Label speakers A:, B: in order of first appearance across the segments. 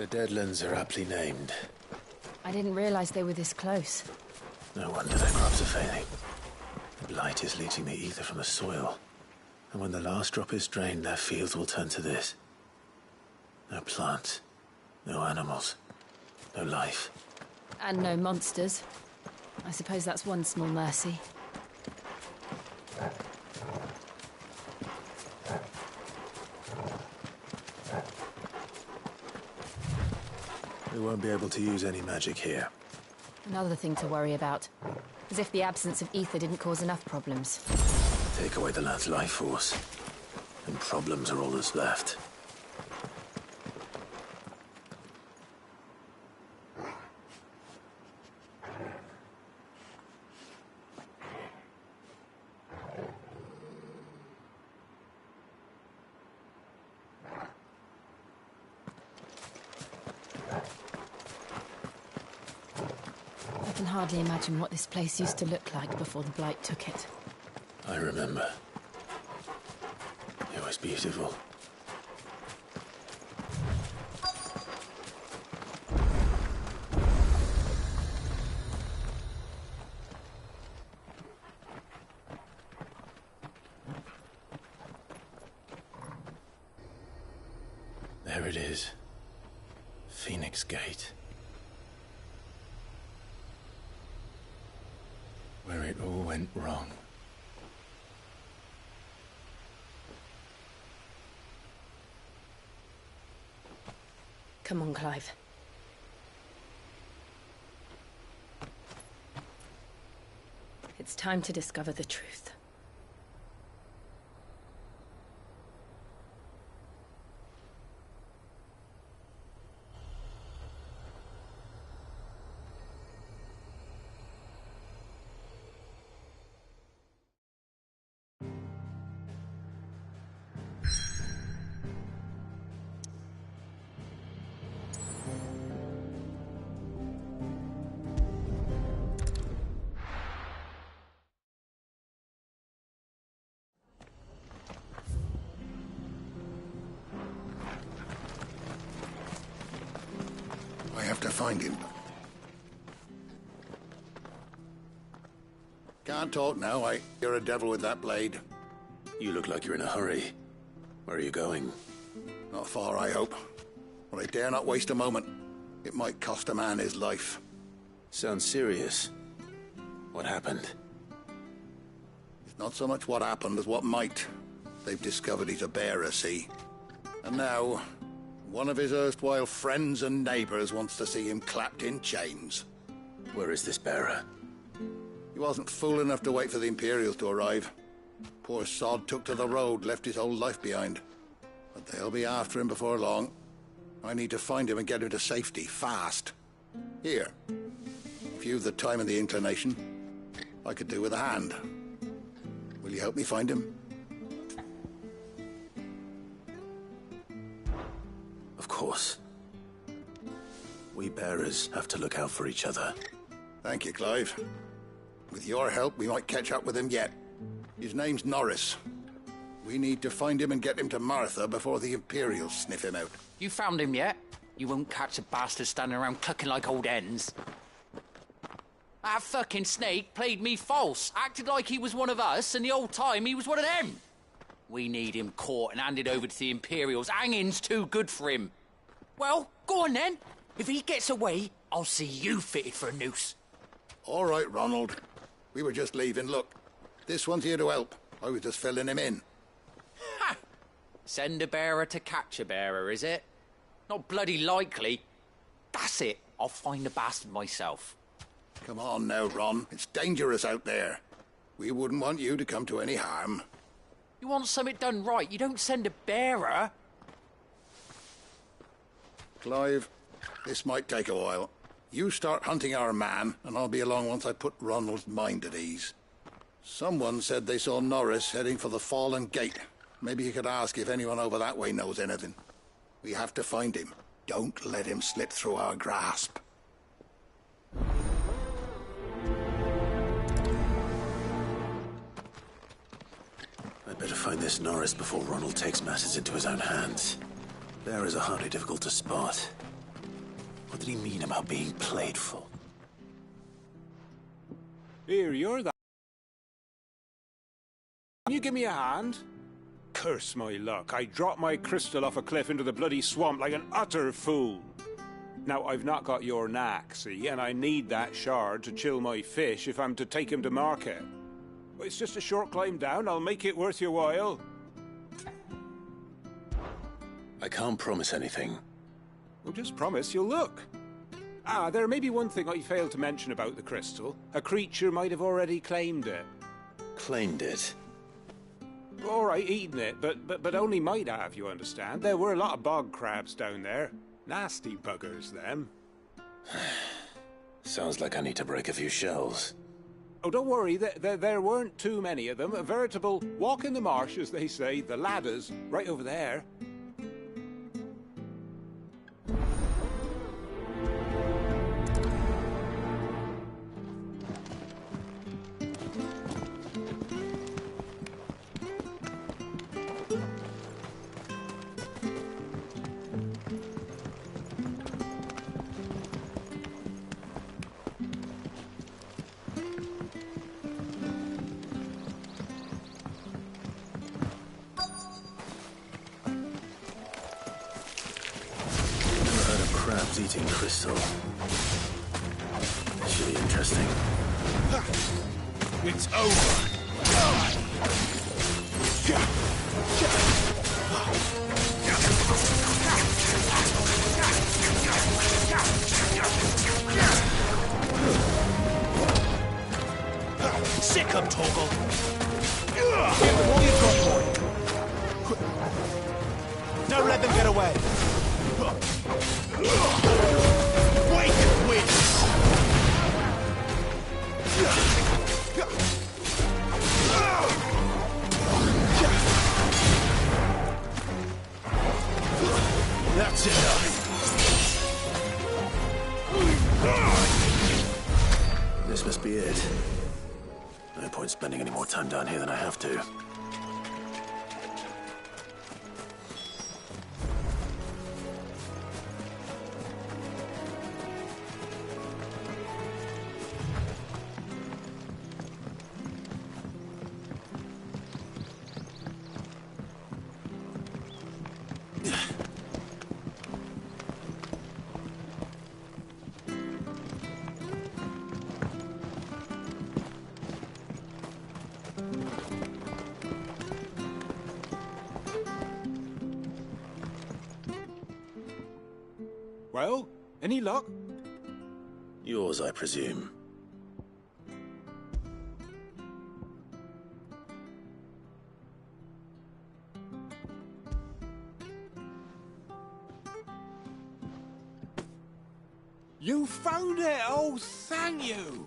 A: The Deadlands are aptly named.
B: I didn't realize they were this close.
A: No wonder their crops are failing. The blight is leaching the ether from the soil. And when the last drop is drained, their fields will turn to this. No plants, no animals, no life.
B: And no monsters. I suppose that's one small mercy.
A: We won't be able to use any magic here.
B: Another thing to worry about. As if the absence of ether didn't cause enough problems.
A: Take away the land's life force, and problems are all that's left.
B: I can hardly imagine what this place used to look like before the blight took it.
A: I remember. It was beautiful. There it is. Phoenix Gate. Where it all went wrong.
B: Come on, Clive. It's time to discover the truth.
C: I have to find him. Can't talk now, You're a devil with that blade.
A: You look like you're in a hurry. Where are you going?
C: Not far, I hope. But I dare not waste a moment. It might cost a man his life.
A: Sounds serious. What happened?
C: It's not so much what happened as what might. They've discovered he's a bearer, see? And now, one of his erstwhile friends and neighbors wants to see him clapped in chains.
A: Where is this bearer?
C: He wasn't fool enough to wait for the Imperials to arrive. Poor sod took to the road, left his whole life behind. But they'll be after him before long. I need to find him and get him to safety, fast. Here. If you've the time and the inclination, I could do with a hand. Will you help me find him?
A: Of course. We bearers have to look out for each other.
C: Thank you, Clive. With your help, we might catch up with him yet. His name's Norris. We need to find him and get him to Martha before the Imperials sniff him out.
D: You found him yet? You won't catch a bastard standing around clucking like old hens. That fucking snake played me false, acted like he was one of us, and the whole time he was one of them. We need him caught and handed over to the Imperials. Hanging's too good for him. Well, go on then. If he gets away, I'll see you fitted for a noose.
C: All right, Ronald. We were just leaving. Look, this one's here to help. I was just filling him in.
D: Ha! Send a bearer to catch a bearer, is it? Not bloody likely. That's it. I'll find the bastard myself.
C: Come on now, Ron. It's dangerous out there. We wouldn't want you to come to any harm.
D: You want something done right, you don't send a bearer.
C: Clive, this might take a while. You start hunting our man, and I'll be along once I put Ronald's mind at ease. Someone said they saw Norris heading for the Fallen Gate. Maybe you could ask if anyone over that way knows anything. We have to find him. Don't let him slip through our grasp.
A: I'd better find this Norris before Ronald takes matters into his own hands. Bearers are hardly difficult to spot. What did he mean about being playful?
E: Here, you're that. Can you give me a hand? Curse my luck. I dropped my crystal off a cliff into the bloody swamp like an utter fool. Now, I've not got your knack, see, and I need that shard to chill my fish if I'm to take him to market. But it's just a short climb down. I'll make it worth your while.
A: I can't promise anything.
E: Well, just promise you'll look. Ah, there may be one thing I failed to mention about the crystal. A creature might have already claimed it.
A: Claimed it?
E: All right, eaten it, but only might have, you understand. There were a lot of bog crabs down there. Nasty buggers, them.
A: Sounds like I need to break a few shells.
E: Oh, don't worry, there weren't too many of them. A veritable walk in the marsh, as they say. The ladders, right over there.
A: Crabs eating crystal. This should be interesting.
F: It's over. Sick of Torgal. Give them all you've got, boy. Don't let them get away. Wake wins! That's enough.
A: This must be it. No point spending any more time down here than I have to.
E: Well, any luck?
A: Yours, I presume.
E: You found it! Oh, thank you!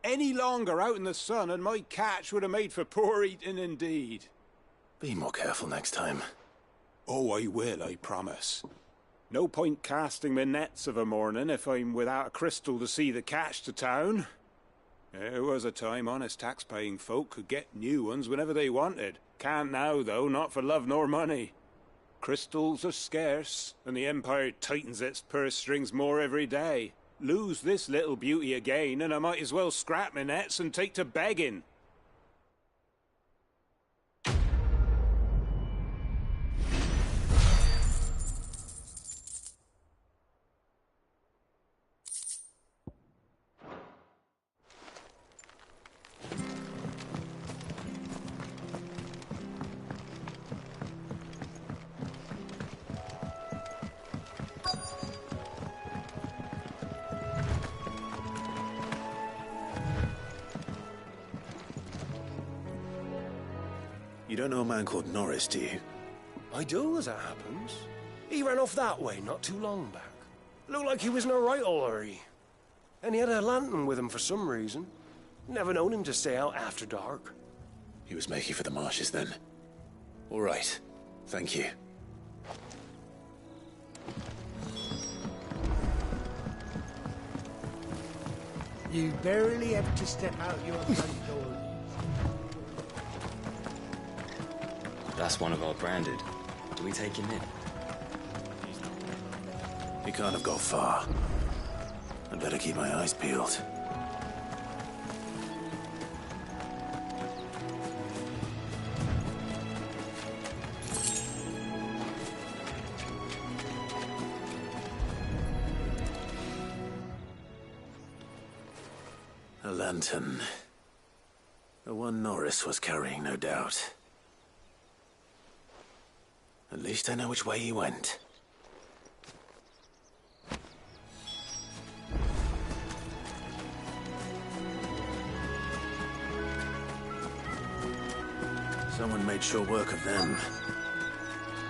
E: Any longer out in the sun and my catch would have made for poor eating indeed.
A: Be more careful next time.
E: Oh, I will, I promise. No point casting my nets of a morning if I'm without a crystal to see the catch to town. There was a time honest tax-paying folk could get new ones whenever they wanted. Can't now, though, not for love nor money. Crystals are scarce, and the Empire tightens its purse strings more every day. Lose this little beauty again, and I might as well scrap my nets and take to begging.
A: You don't know a man called Norris, do you?
F: I do, as it happens. He ran off that way not too long back. Looked like he was in a right old hurry. And he had a lantern with him for some reason. Never known him to stay out after dark.
A: He was making for the marshes then. All right. Thank you.
G: You barely have to step out your front door.
H: That's one of our branded. Do we take him in?
A: He can't have got far. I'd better keep my eyes peeled. A lantern. The one Norris was carrying, no doubt. At least I know which way he went. Someone made sure work of them.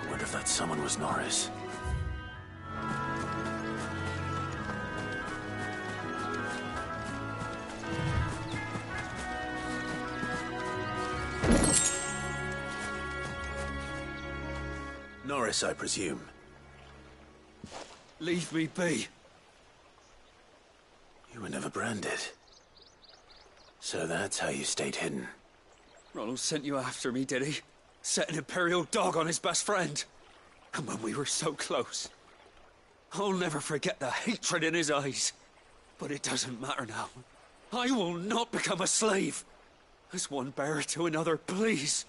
A: I wonder if that someone was Norris. Norris, I presume.
I: Leave me be.
A: You were never branded. So that's how you stayed hidden.
I: Ronald sent you after me, did he? Set an Imperial dog on his best friend. And when we were so close. I'll never forget the hatred in his eyes. But it doesn't matter now. I will not become a slave. As one bearer to another, please.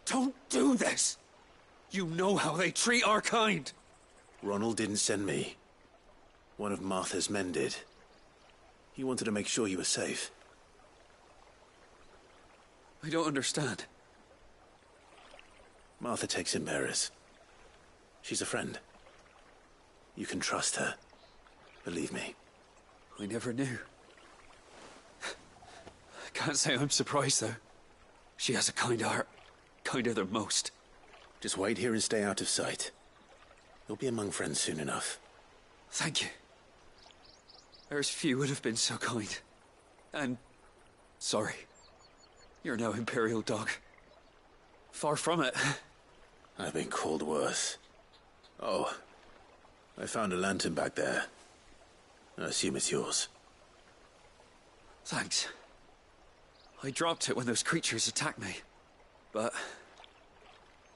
I: Don't do this. You know how they treat our kind.
A: Ronald didn't send me. One of Martha's men did. He wanted to make sure you were safe.
I: I don't understand.
A: Martha takes in bearers. She's a friend. You can trust her. Believe me.
I: I never knew. I can't say I'm surprised, though. She has a kind heart. Kinder than most.
A: Just wait here and stay out of sight. You'll be among friends soon enough.
I: Thank you. There's few would have been so kind. And sorry. You're no Imperial dog. Far from it.
A: I've been called worse. Oh, I found a lantern back there. I assume it's yours.
I: Thanks. I dropped it when those creatures attacked me. But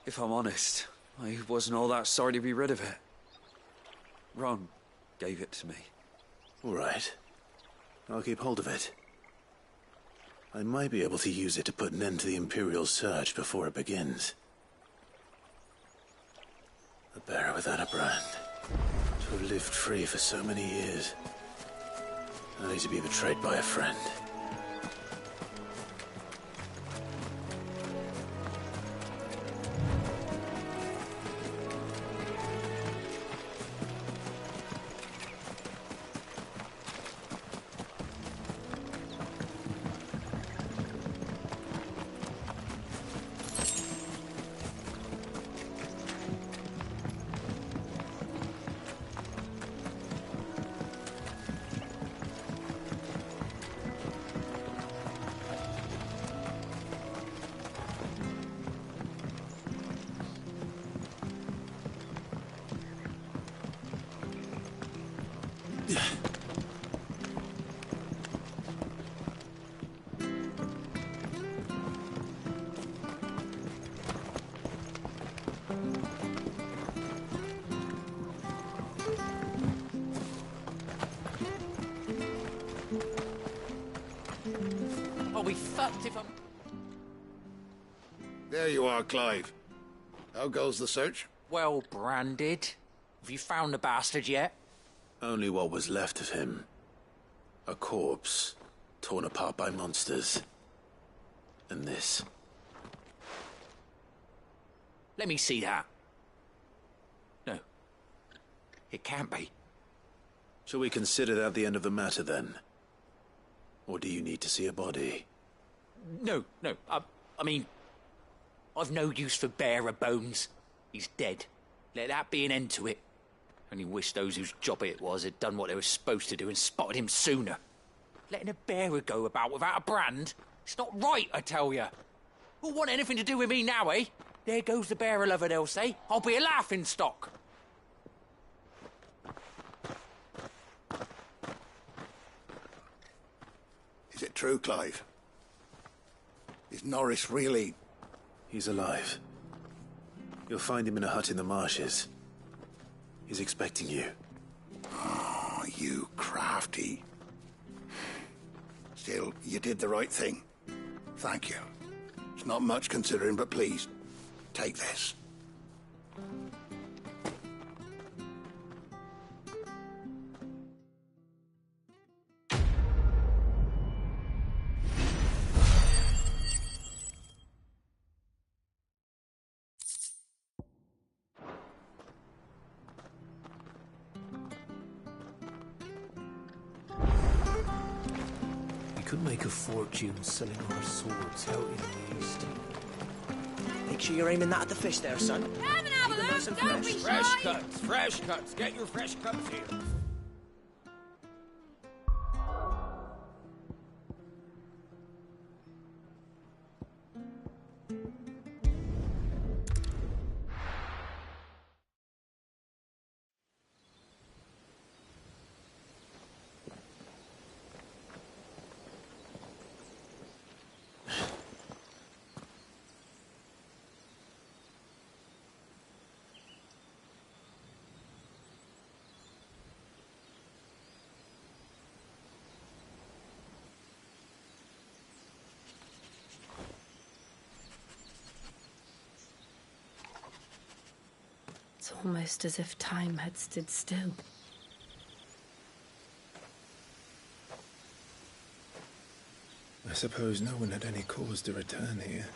I: if I'm honest, I wasn't all that sorry to be rid of it. Ron gave it to me.
A: All right. I'll keep hold of it. I might be able to use it to put an end to the Imperial search before it begins. A bearer without a brand. To have lived free for so many years. Only to be betrayed by a friend.
D: I'll be fucked if I'm...
C: There you are, Clive. How goes the search?
D: well branded. Have you found the bastard yet?
A: Only what was left of him. A corpse, torn apart by monsters. And this.
D: Let me see that. No. It can't be.
A: Shall we consider that the end of the matter, then? Or do you need to see a body?
D: No. I mean, I've no use for bearer bones. He's dead. Let that be an end to it. Only wish those whose job it was had done what they were supposed to do and spotted him sooner. Letting a bearer go about without a brand? It's not right, I tell you. Who'll want anything to do with me now, eh? There goes the bearer lover, they'll say. I'll be a laughing stock.
C: Is it true, Clive? Is Norris really...
A: He's alive. You'll find him in a hut in the marshes. He's expecting you.
C: Oh, you crafty. Still, you did the right thing. Thank you. It's not much considering, but please, take this.
G: We could make a fortune selling our swords out in the East. Make sure you're aiming that at the fish there, son.
J: Have an
G: Keep them nice and
J: don't be
G: fresh.
J: shy!
F: Fresh cuts. Get your fresh cuts here.
B: It's almost as if time had stood still.
A: I suppose no one had any cause to return here.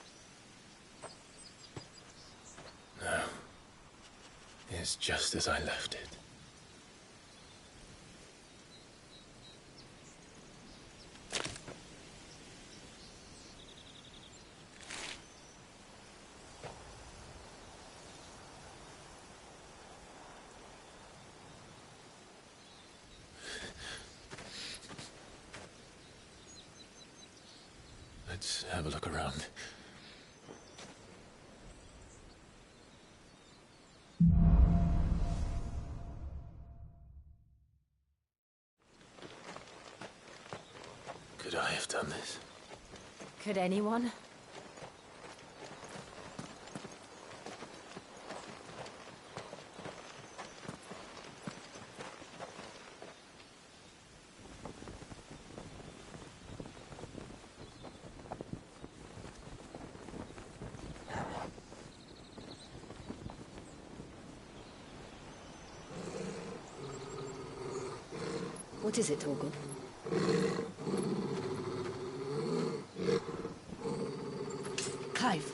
A: No. It's just as I left it. Let's have a look around. Could I have done this?
B: Could anyone? What is it, Torgal? Clive.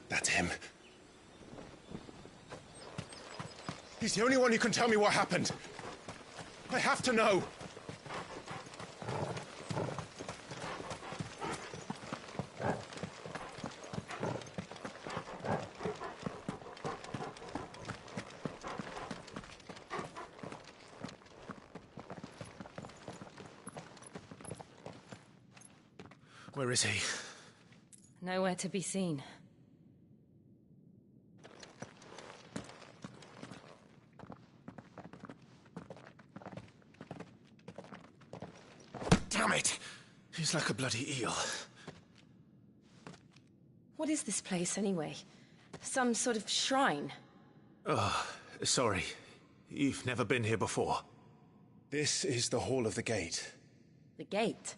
K: That's him. He's the only one who can tell me what happened. I have to know.
A: Where is he?
B: Nowhere to be seen.
K: Damn it! He's like a bloody eel.
B: What is this place, anyway? Some sort of shrine?
K: Oh, sorry. You've never been here before. This is the Hall of the Gate.
B: The gate?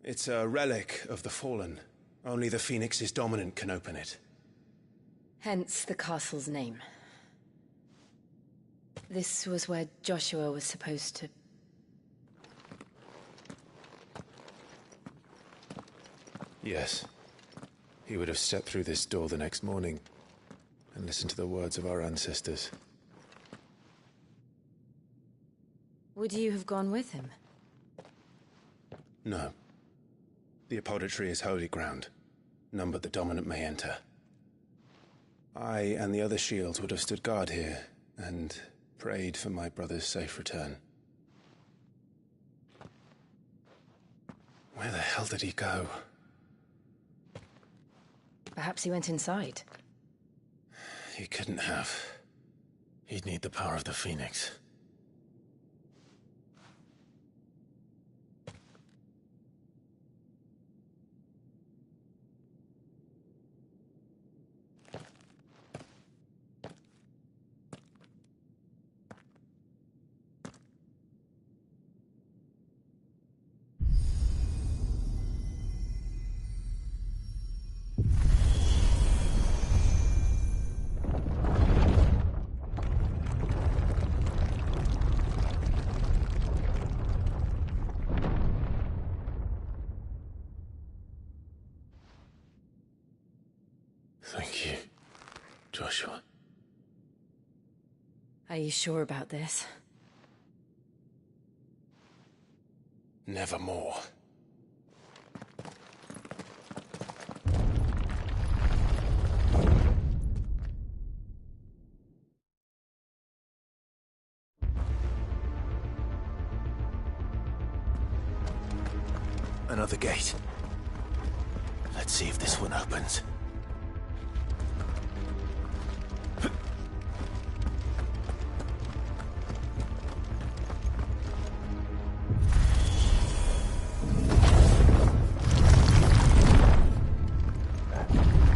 K: It's a relic of the Fallen. Only the Phoenix's dominant can open it.
B: Hence the castle's name. This was where Joshua was supposed to...
A: Yes. He would have stepped through this door the next morning and listened to the words of our ancestors.
B: Would you have gone with him?
A: No. The apodatory is holy ground. None but the dominant may enter. I and the other shields would have stood guard here and prayed for my brother's safe return. Where the hell did he go?
B: Perhaps he went inside.
A: He couldn't have. He'd need the power of the Phoenix. Thank you, Joshua.
B: Are you sure about this?
K: Nevermore.
A: Another gate. Let's see if this one opens.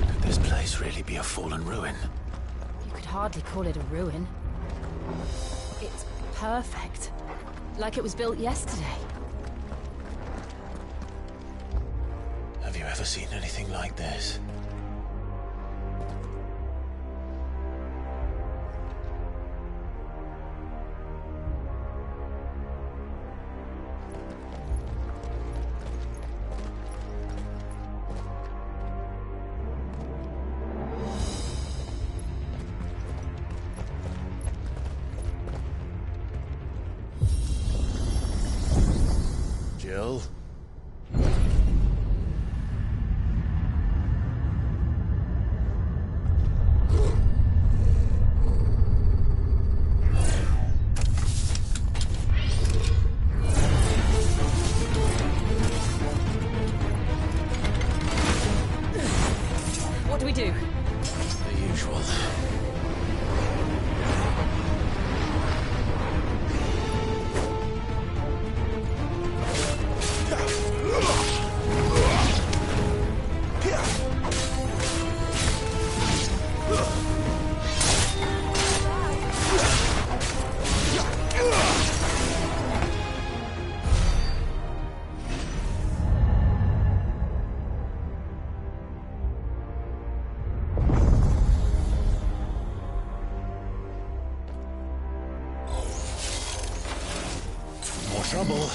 A: Could this place really be a fallen ruin?
B: You could hardly call it a ruin. It's perfect. Like it was built yesterday.
A: Have you ever seen anything like this? Jill?
B: What do we do?
A: The usual. More trouble.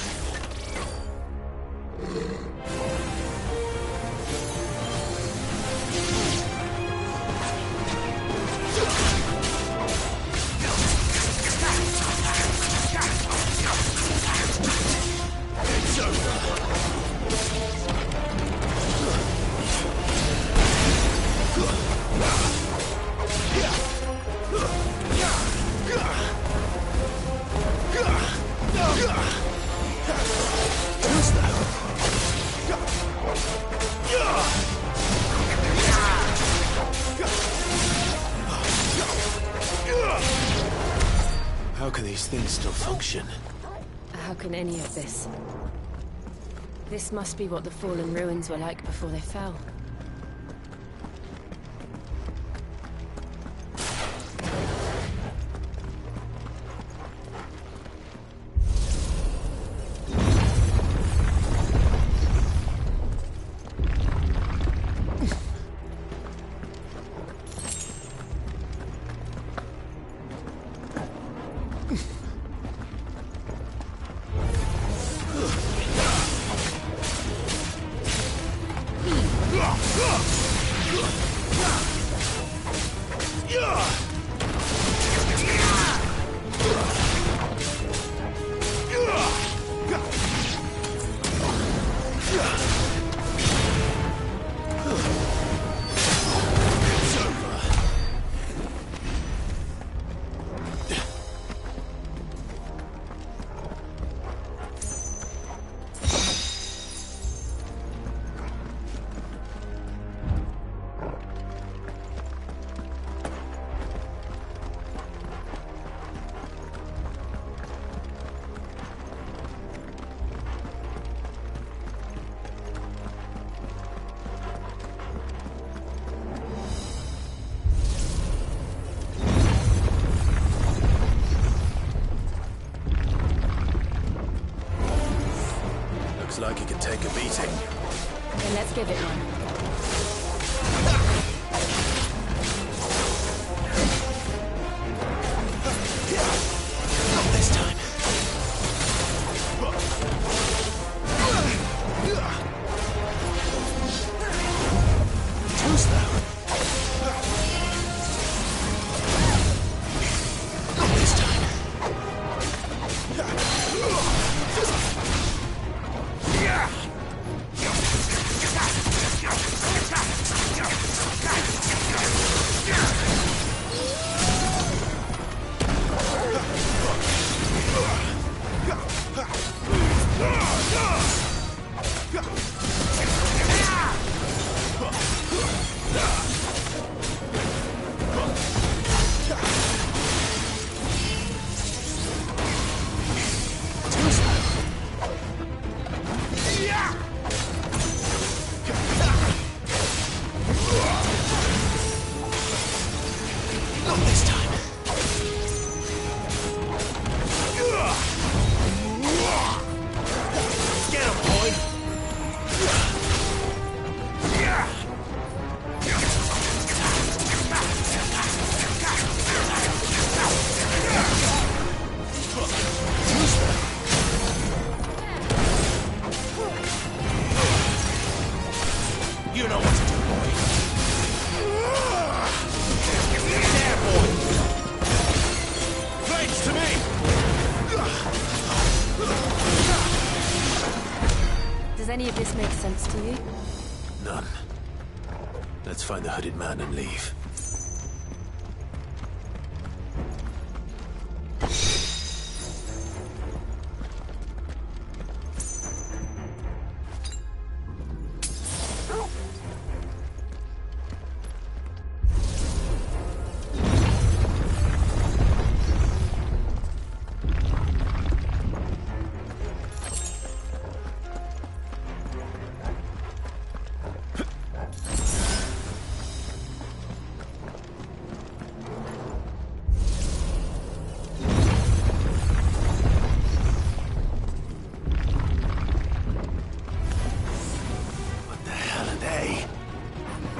A: It's How can these things still function?
B: How can any of this? This must be what the fallen ruins were like before they fell. give it one.
K: Not this time. Too slow. Not this time. Not this time. Get him, boy! You know what to do, boy. There, boy. Thanks to me.
B: Does any of this make sense to you?
A: None. Let's find the hooded man and leave.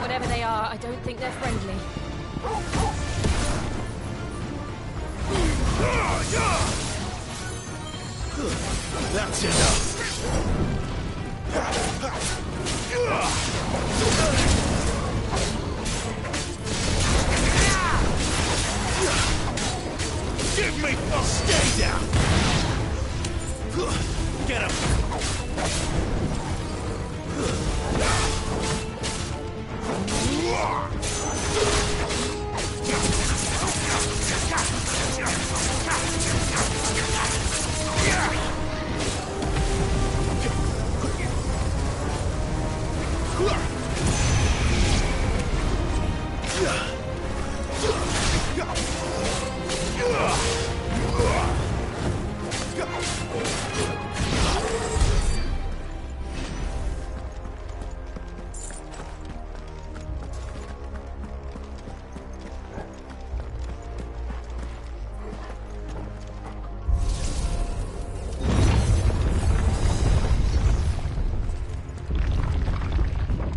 B: Whatever they are, I don't think they're friendly.
K: That's enough. Give me... Stay down. Get him.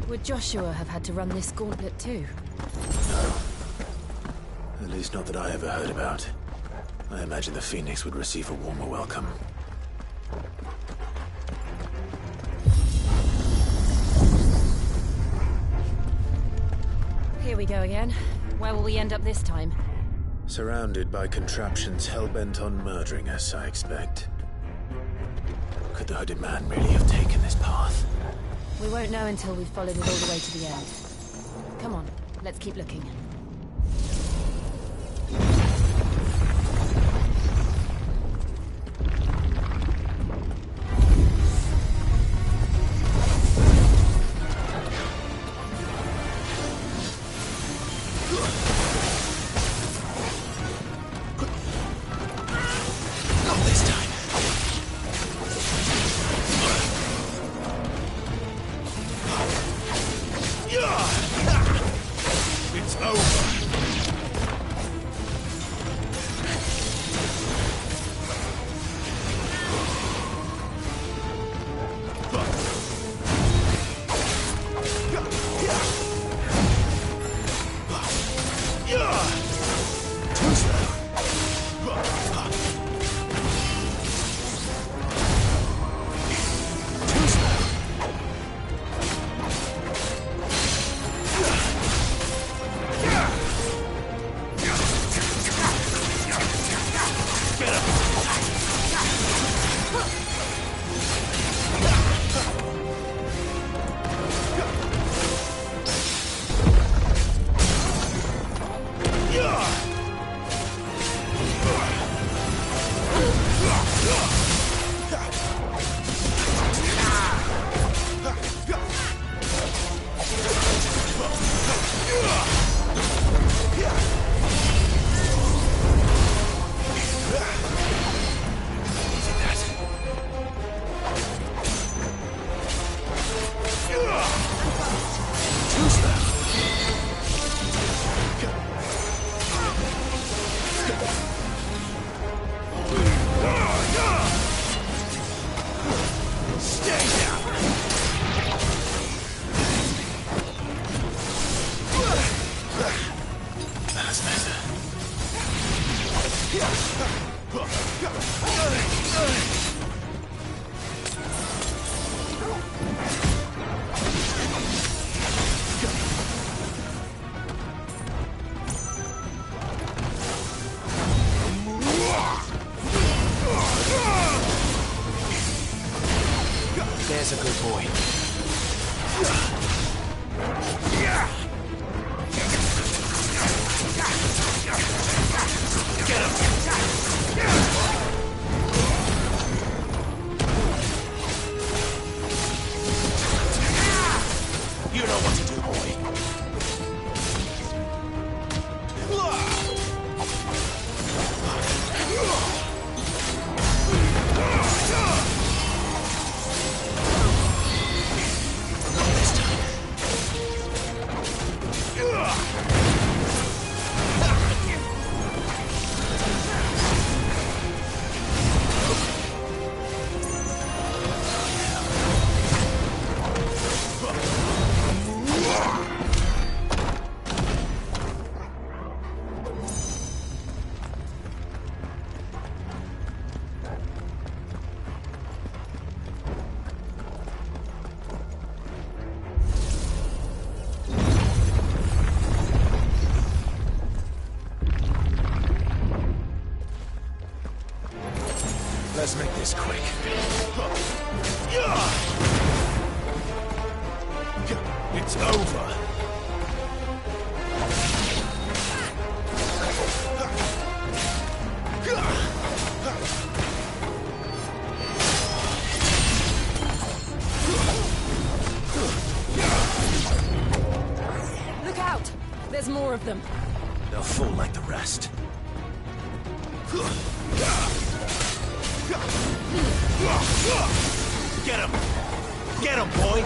B: Would Joshua have had to run this gauntlet too?
A: No. At least not that I ever heard about. I imagine the Phoenix would receive a warmer welcome.
B: Here we go again. Where will we end up this time?
A: Surrounded by contraptions hell-bent on murdering us, I expect. Could the hooded man really have taken this path?
B: We won't know until we've followed it all the way to the end. Come on, let's keep looking.
K: Not this time. It's over. boy. Get him! You know what to do, boy. This time. Let's make this quick. It's over.
B: Look out! There's more of them.
K: They'll fall like the rest. Get him! Get him, boy!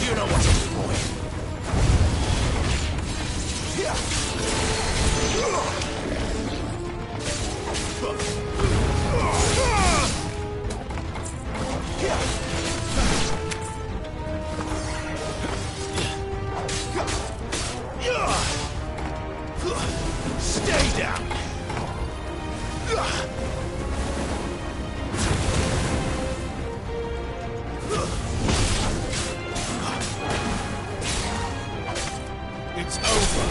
K: You know what to do, boy. Stay down. It's over.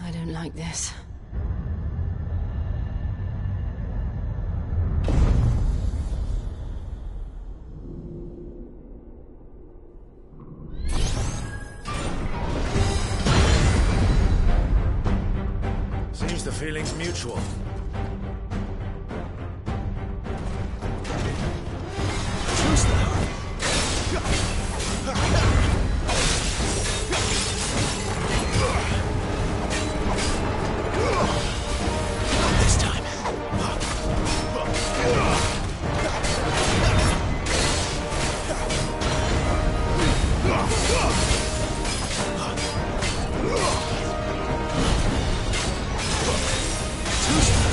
B: I don't like this.
K: Seems the feeling's mutual. Truce now. This time. Truce now.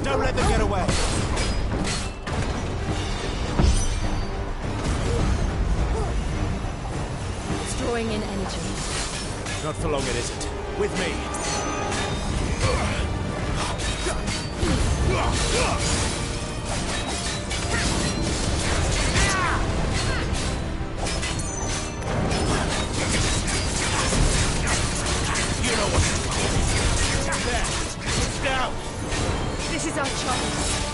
K: Don't let them get away!
B: It's drawing in energy.
K: Not for long it isn't. With me! You know what to do. There! It's down!
B: This is our chance.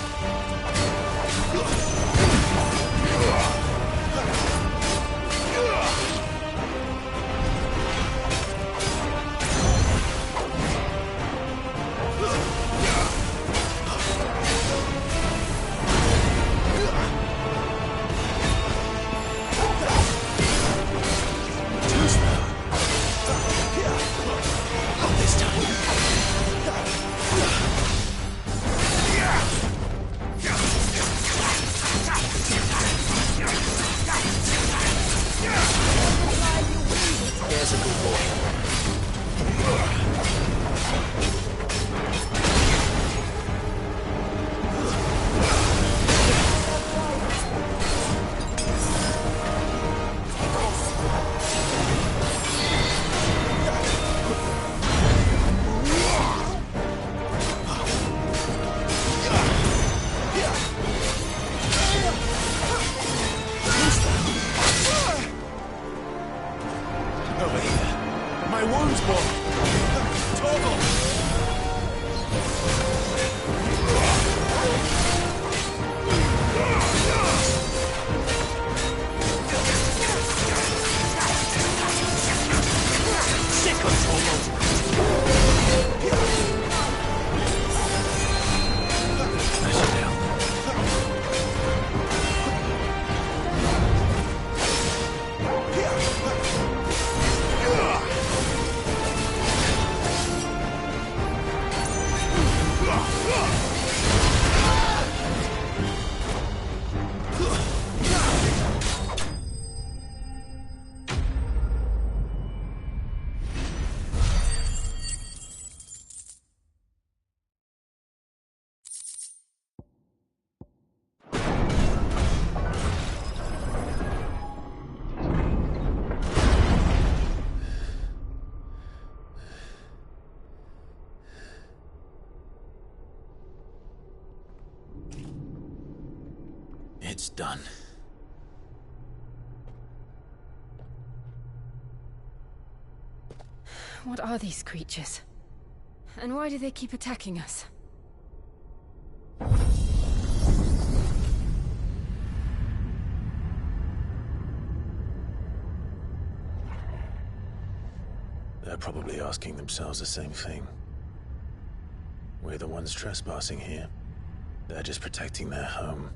A: It's done.
B: What are these creatures? And why do they keep attacking us?
A: They're probably asking themselves the same thing. We're the ones trespassing here. They're just protecting their home.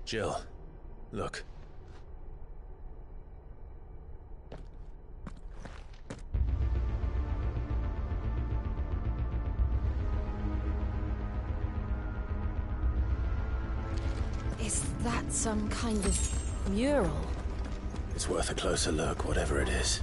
A: Jill, look.
B: Is that some kind of mural?
A: It's worth a closer look, whatever it is.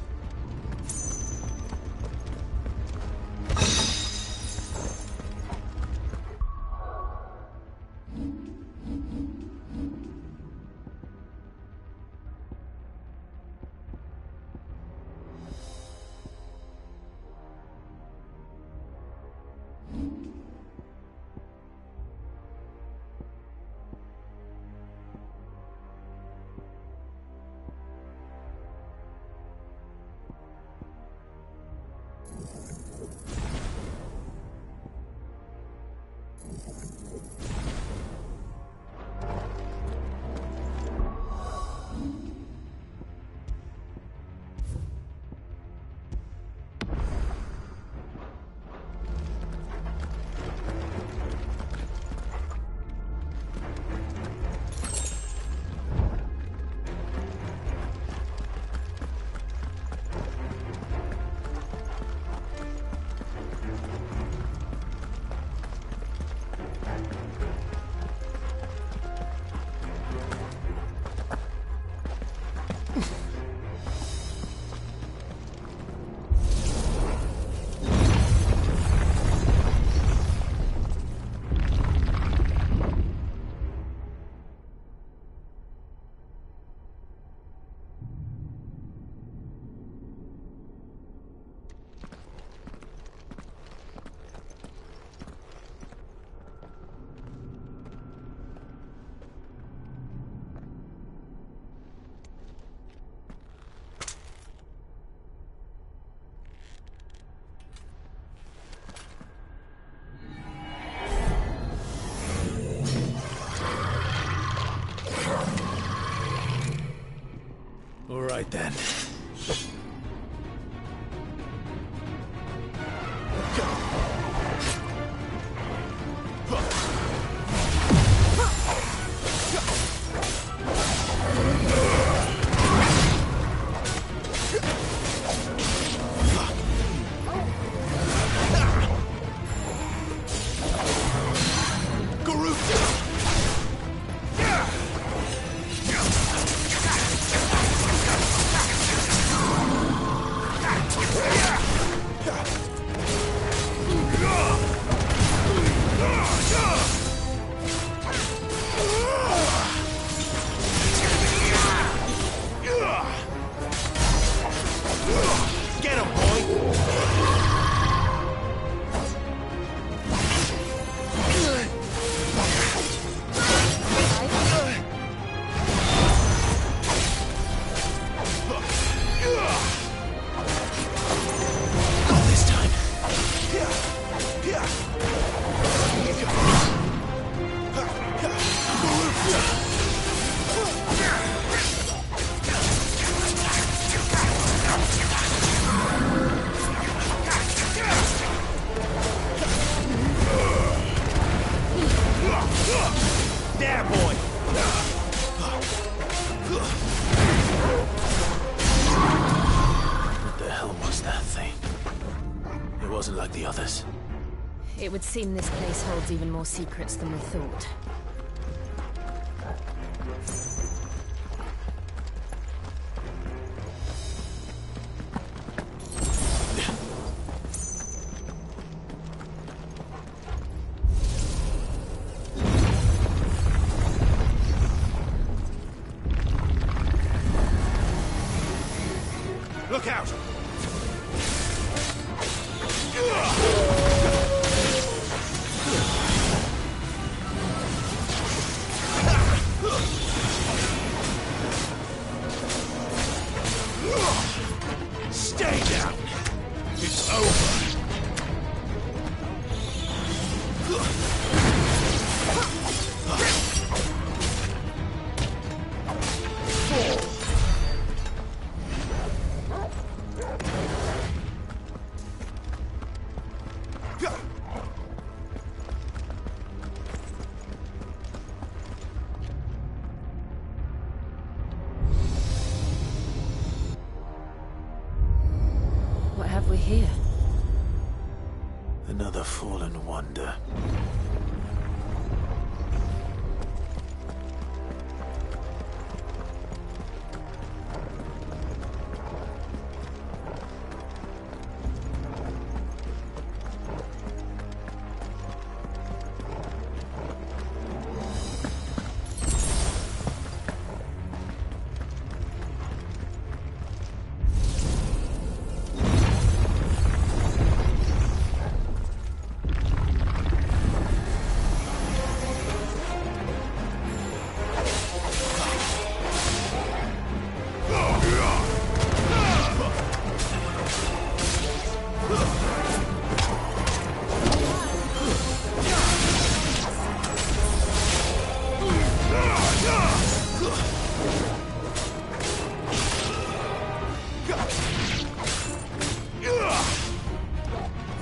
A: right then.
G: There, boy!
A: What the hell was that thing? It wasn't like the others.
B: It would seem this place holds even more secrets than we thought.
K: Look out! Stay down! It's over!
B: What have we here?
A: Another fallen wonder.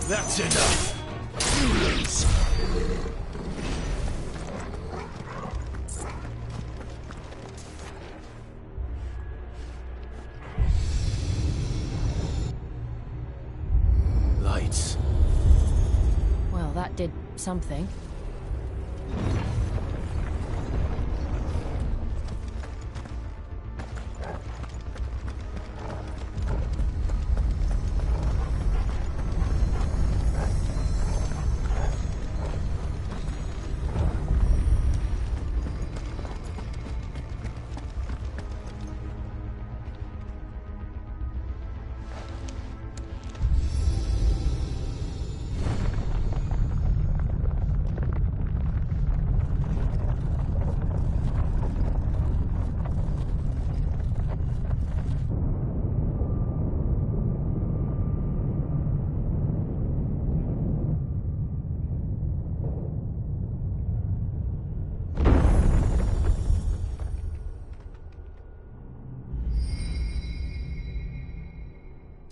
K: That's enough! You lose!
A: Lights.
B: Well, that did something.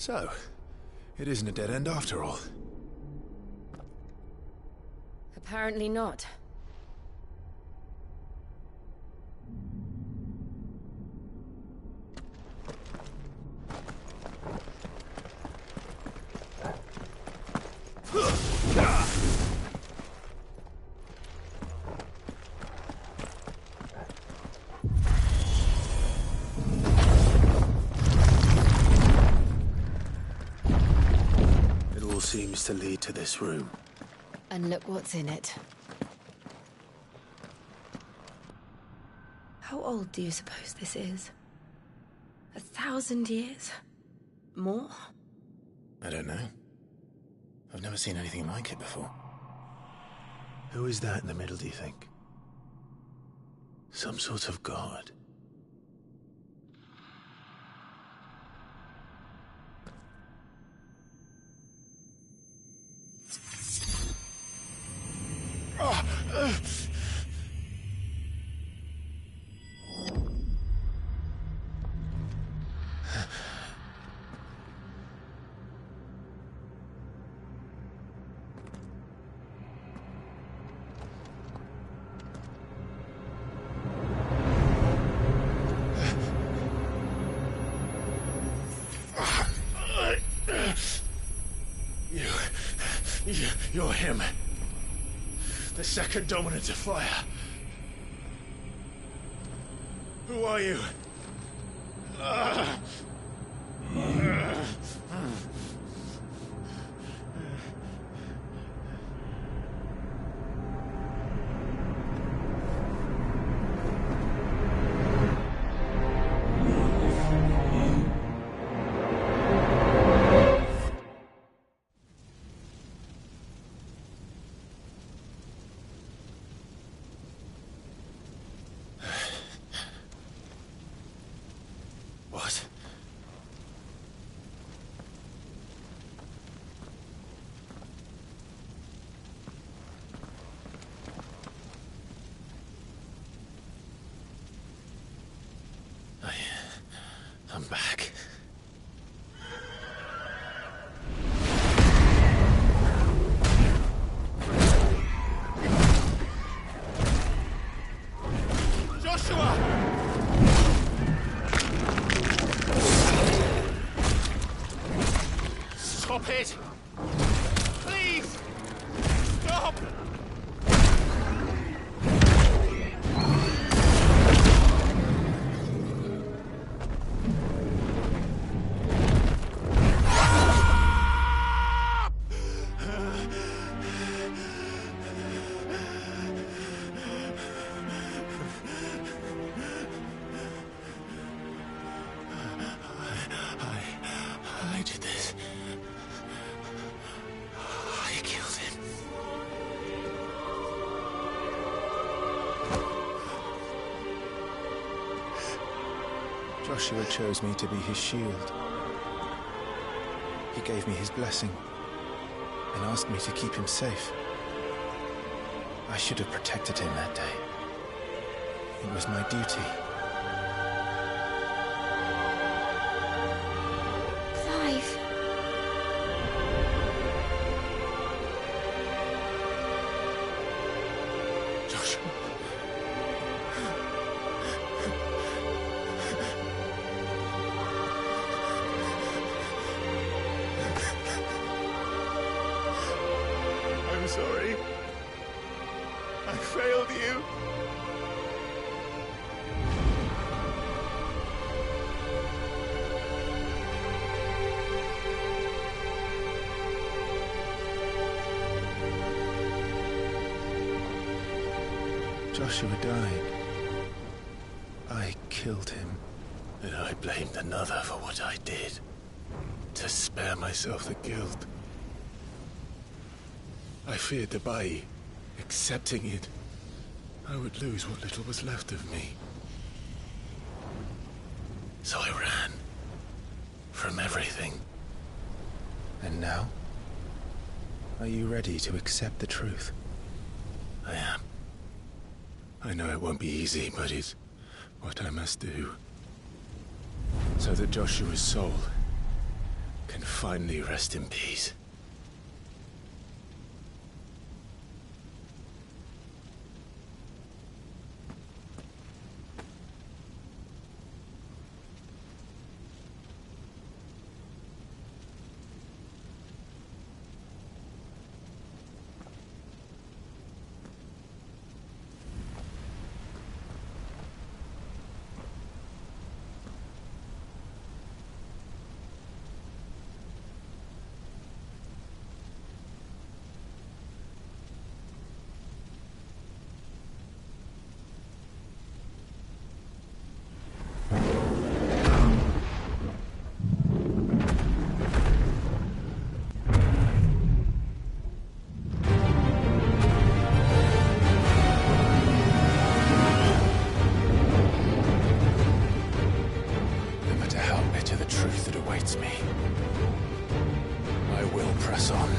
K: So, it isn't a dead end after all.
B: Apparently not.
A: It all seems to lead to this room.
B: And look what's in it. How old do you suppose this is? 1,000 years? More?
A: I don't know. I've never seen anything like it before. Who is that in the middle, do you think? Some sort of god? You're him. The second dominant of fire. Who are you? What? I'm back. Joshua! Stop it! Please! Stop! I did this. I killed him.
K: Joshua chose me to be his shield. He gave me his blessing and asked me to keep him safe. I should have protected him that day. It was my duty.
B: Clive.
A: Joshua. I'm sorry. I failed you.
K: Joshua died. I killed him.
A: And I blamed another for what I did. To spare myself the guilt. I feared that by accepting it, I would lose what little was left of me. So I ran. From everything.
K: And now? Are you ready to accept the truth?
A: I am. I know it won't be easy, but it's what I must do. So that Joshua's soul can finally rest in peace. Me. I will press on.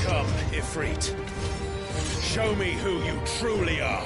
J: Come, Ifrit. Show me who you truly are.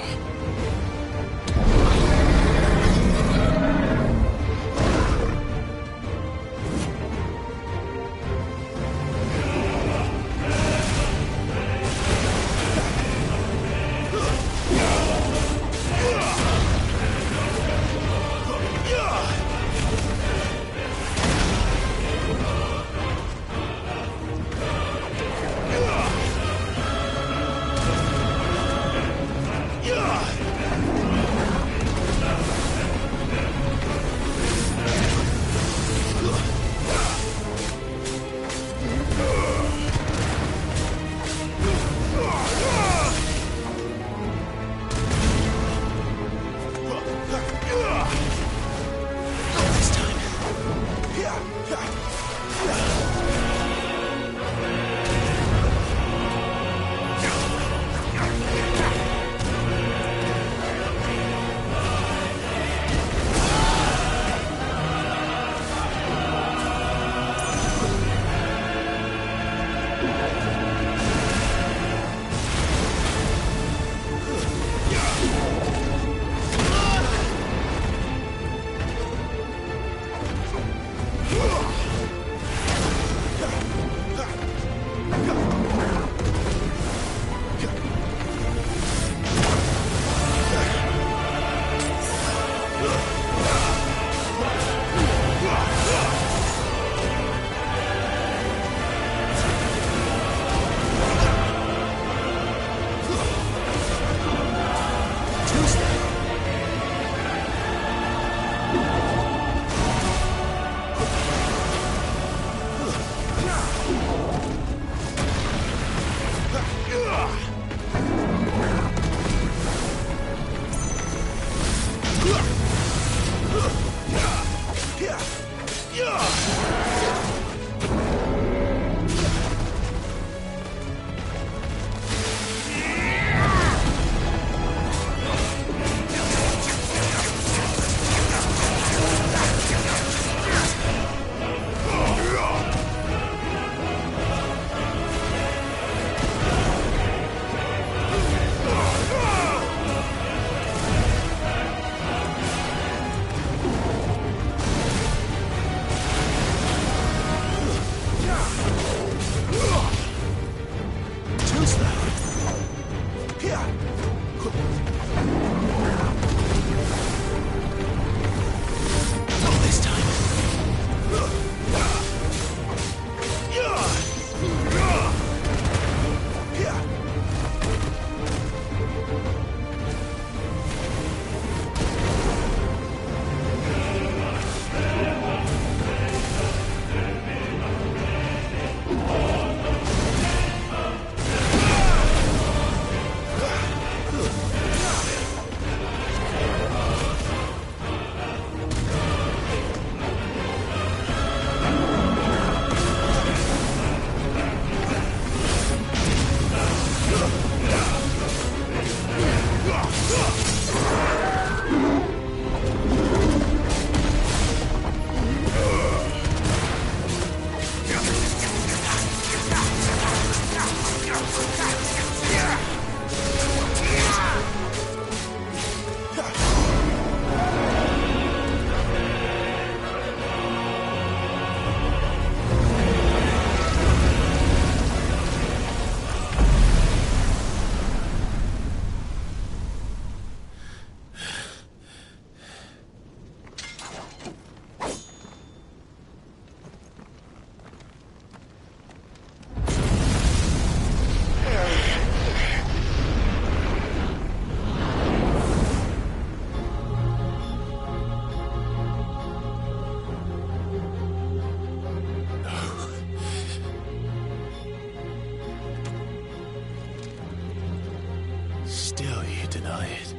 A: still you deny it.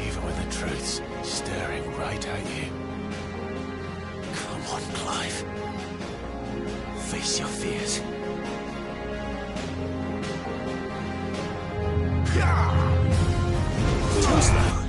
A: Even when the truth's staring right at you.
I: Come on, Clive. Face your fears. Too slow.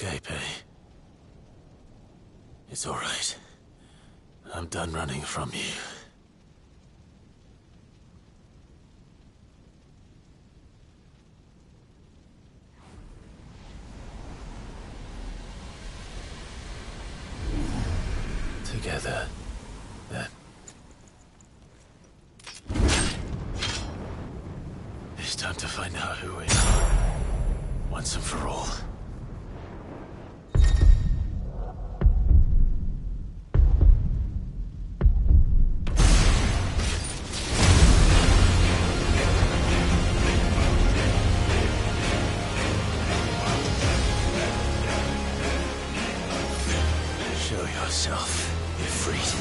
A: escape, eh? It's all right. I'm done running from you. Together, then. It's time to find out who we are, once and for all. Show yourself, Ifrit.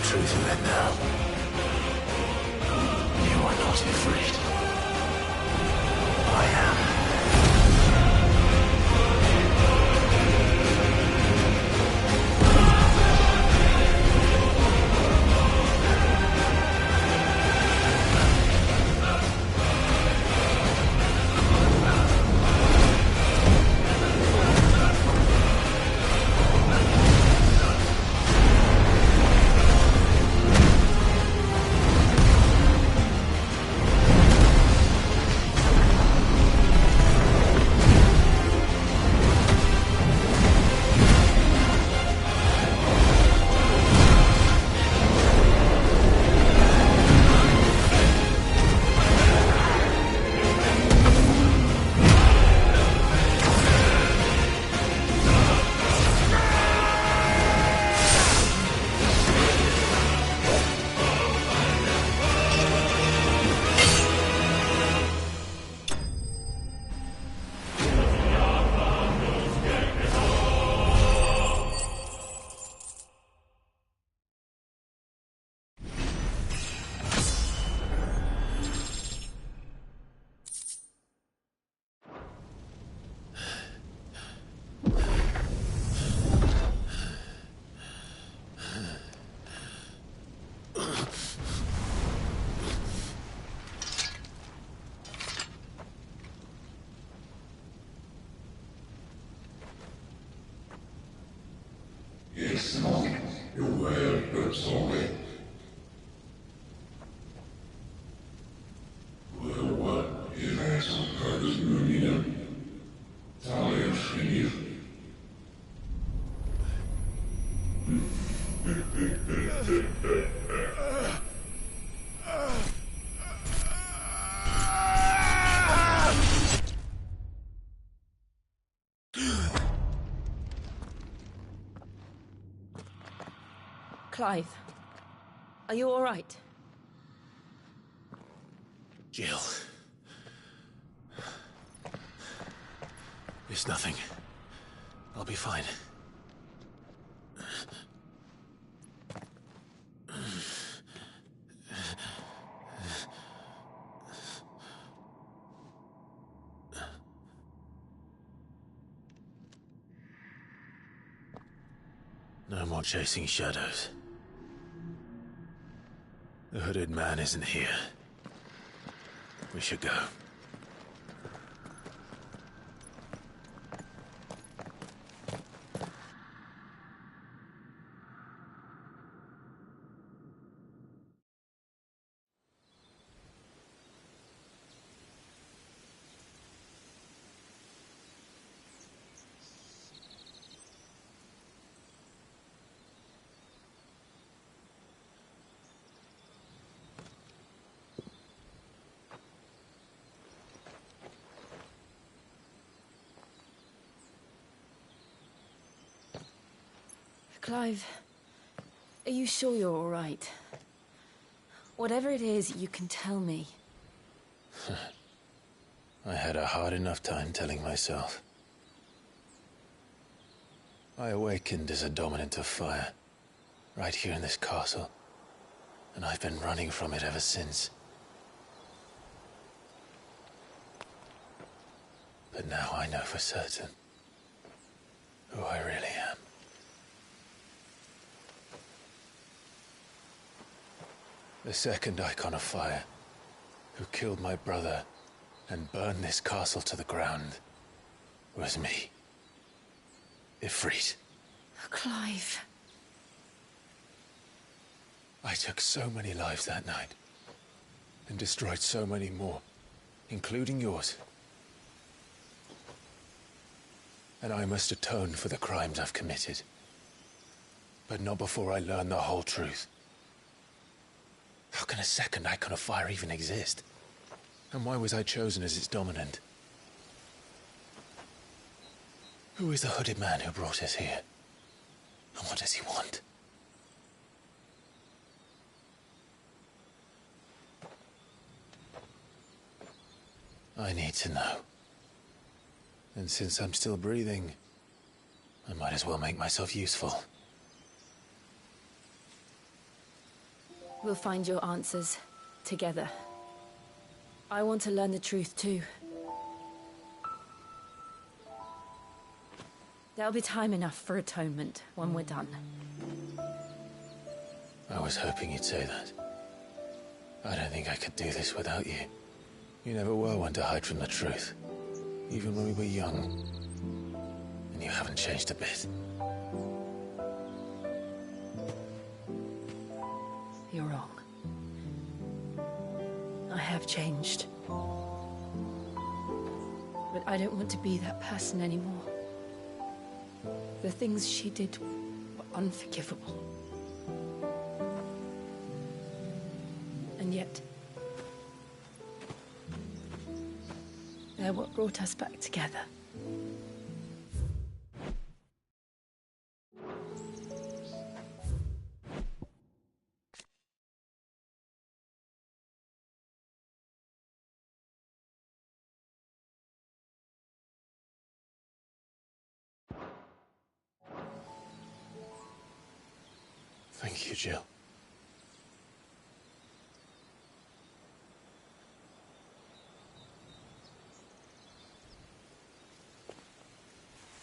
A: Truth of it now. You are not afraid. I am.
B: Clive, are you all right?
A: Jill. It's nothing. I'll be fine. No more chasing shadows. The hooded man isn't here. We should go.
B: Clive, are you sure you're all right? Whatever it is, you can tell me.
A: I had a hard enough time telling myself. I awakened as a dominant of fire, right here in this castle, and I've been running from it ever since. But now I know for certain who I really am. The second icon of fire, who killed my brother and burned this castle to the ground, was me. Ifrit.
B: Clive.
A: I took so many lives that night, and destroyed so many more, including yours. And I must atone for the crimes I've committed. But not before I learn the whole truth. How can a second icon of fire even exist? And why was I chosen as its dominant? Who is the hooded man who brought us here? And what does he want? I need to know. And since I'm still breathing, I might as well make myself useful.
B: We'll find your answers together. I want to learn the truth too. There'll be time enough for atonement when we're done.
A: I was hoping you'd say that. I don't think I could do this without you. You never were one to hide from the truth, even when we were young. And you haven't changed a bit.
B: You're wrong. I have changed. But I don't want to be that person anymore. The things she did were unforgivable. And yet, they're what brought us back together.
A: Thank you, Jill.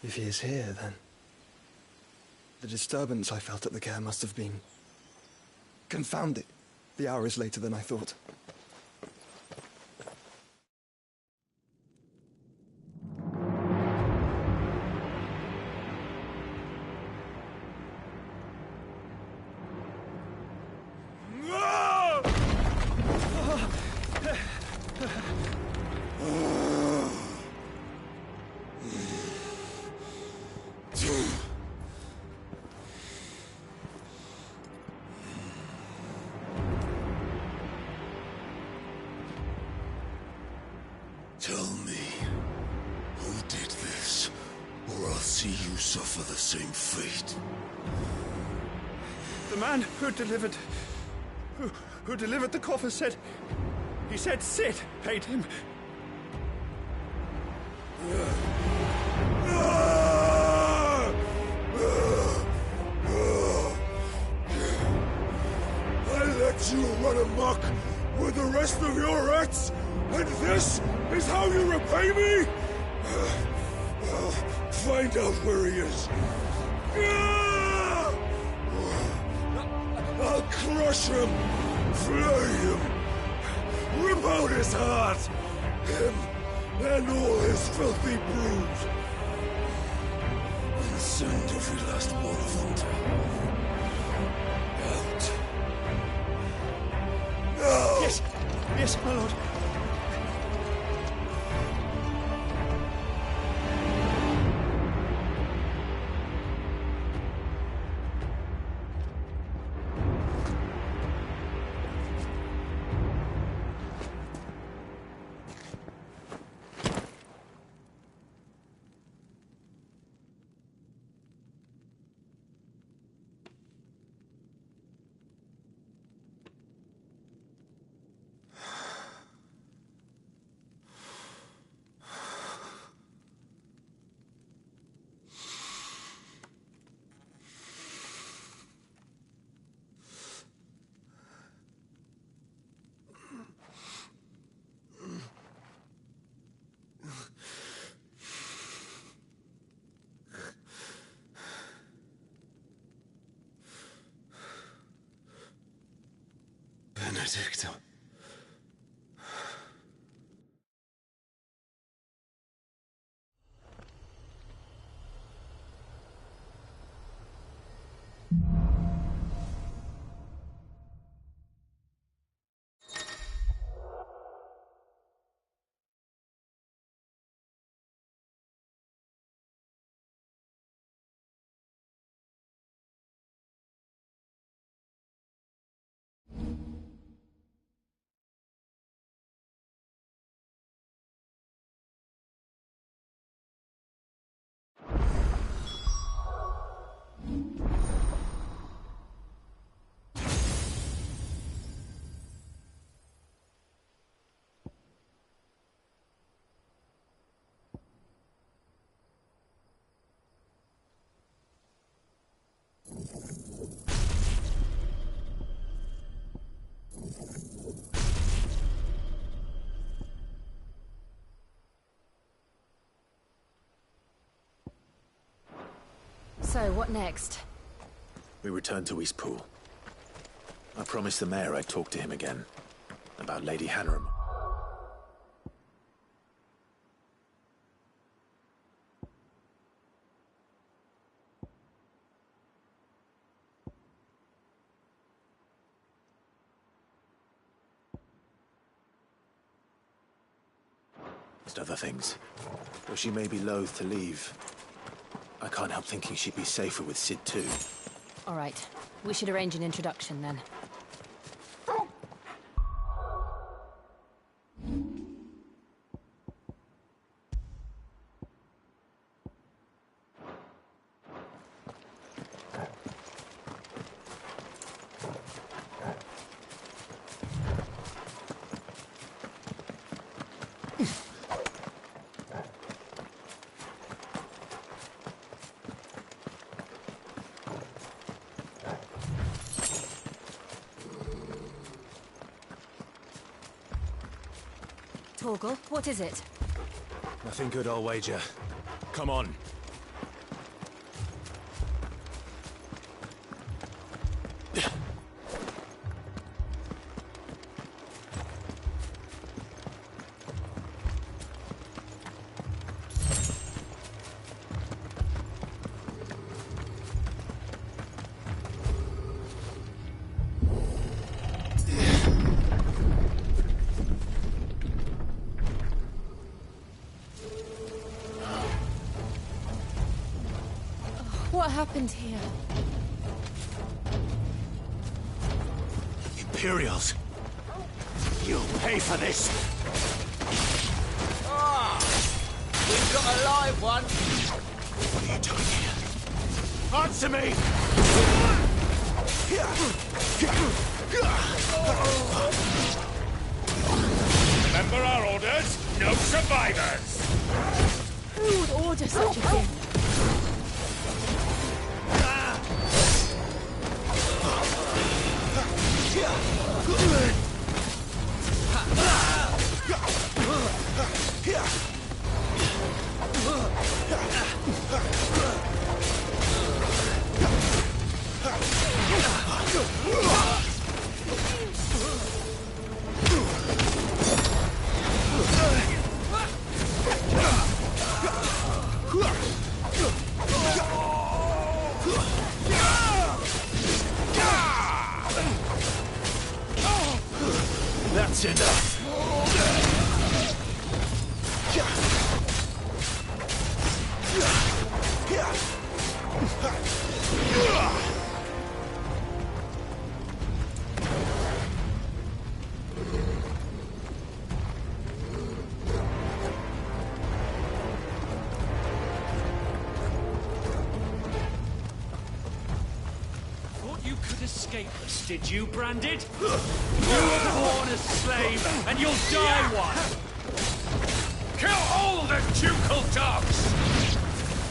L: If he is here, then the disturbance I felt at the care must have been confounded. The hour is later than I thought.
J: Tell me, who did this, or I'll see you suffer the same fate.
F: The man who delivered the coffin said... He said Sid paid him.
J: I let you run amok with the rest of your rats, and this is how you repay me? Well, find out where he is. crush him, flay him, rip out his heart, him and all his filthy brood, and send every last one of them to hell. Out. No!
G: Yes, yes, my lord.
J: Benedicto.
B: So, what next?
A: We return to Eastpool. I promised the mayor I'd talk to him again. About Lady Hanram. Just other things. Though she may be loath to leave, I can't help thinking she'd be safer with Sid too.
B: All right. We should arrange an introduction then. Torgal, what is it?
K: Nothing good, I'll wager. Come on.
B: What happened here?
K: Imperials! You'll pay for this!
D: Ah! We've got a live one!
K: What are you doing here? Answer me!
J: Remember our orders? No survivors!
B: Who would order such a thing?
A: That's enough.
M: You could escape us, did you, Branded? You were born a slave, and you'll die one! Kill all the ducal dogs!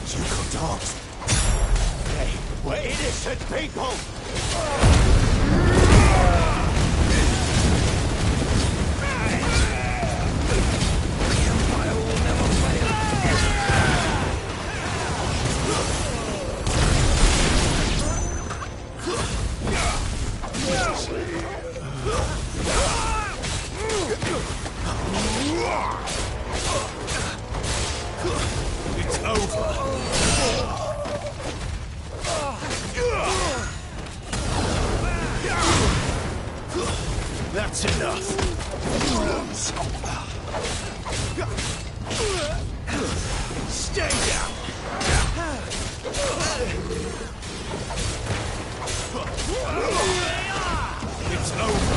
J: Ducal dogs? Hey, we're innocent people!
M: It's over.
A: That's enough. Stay down.
M: It's over.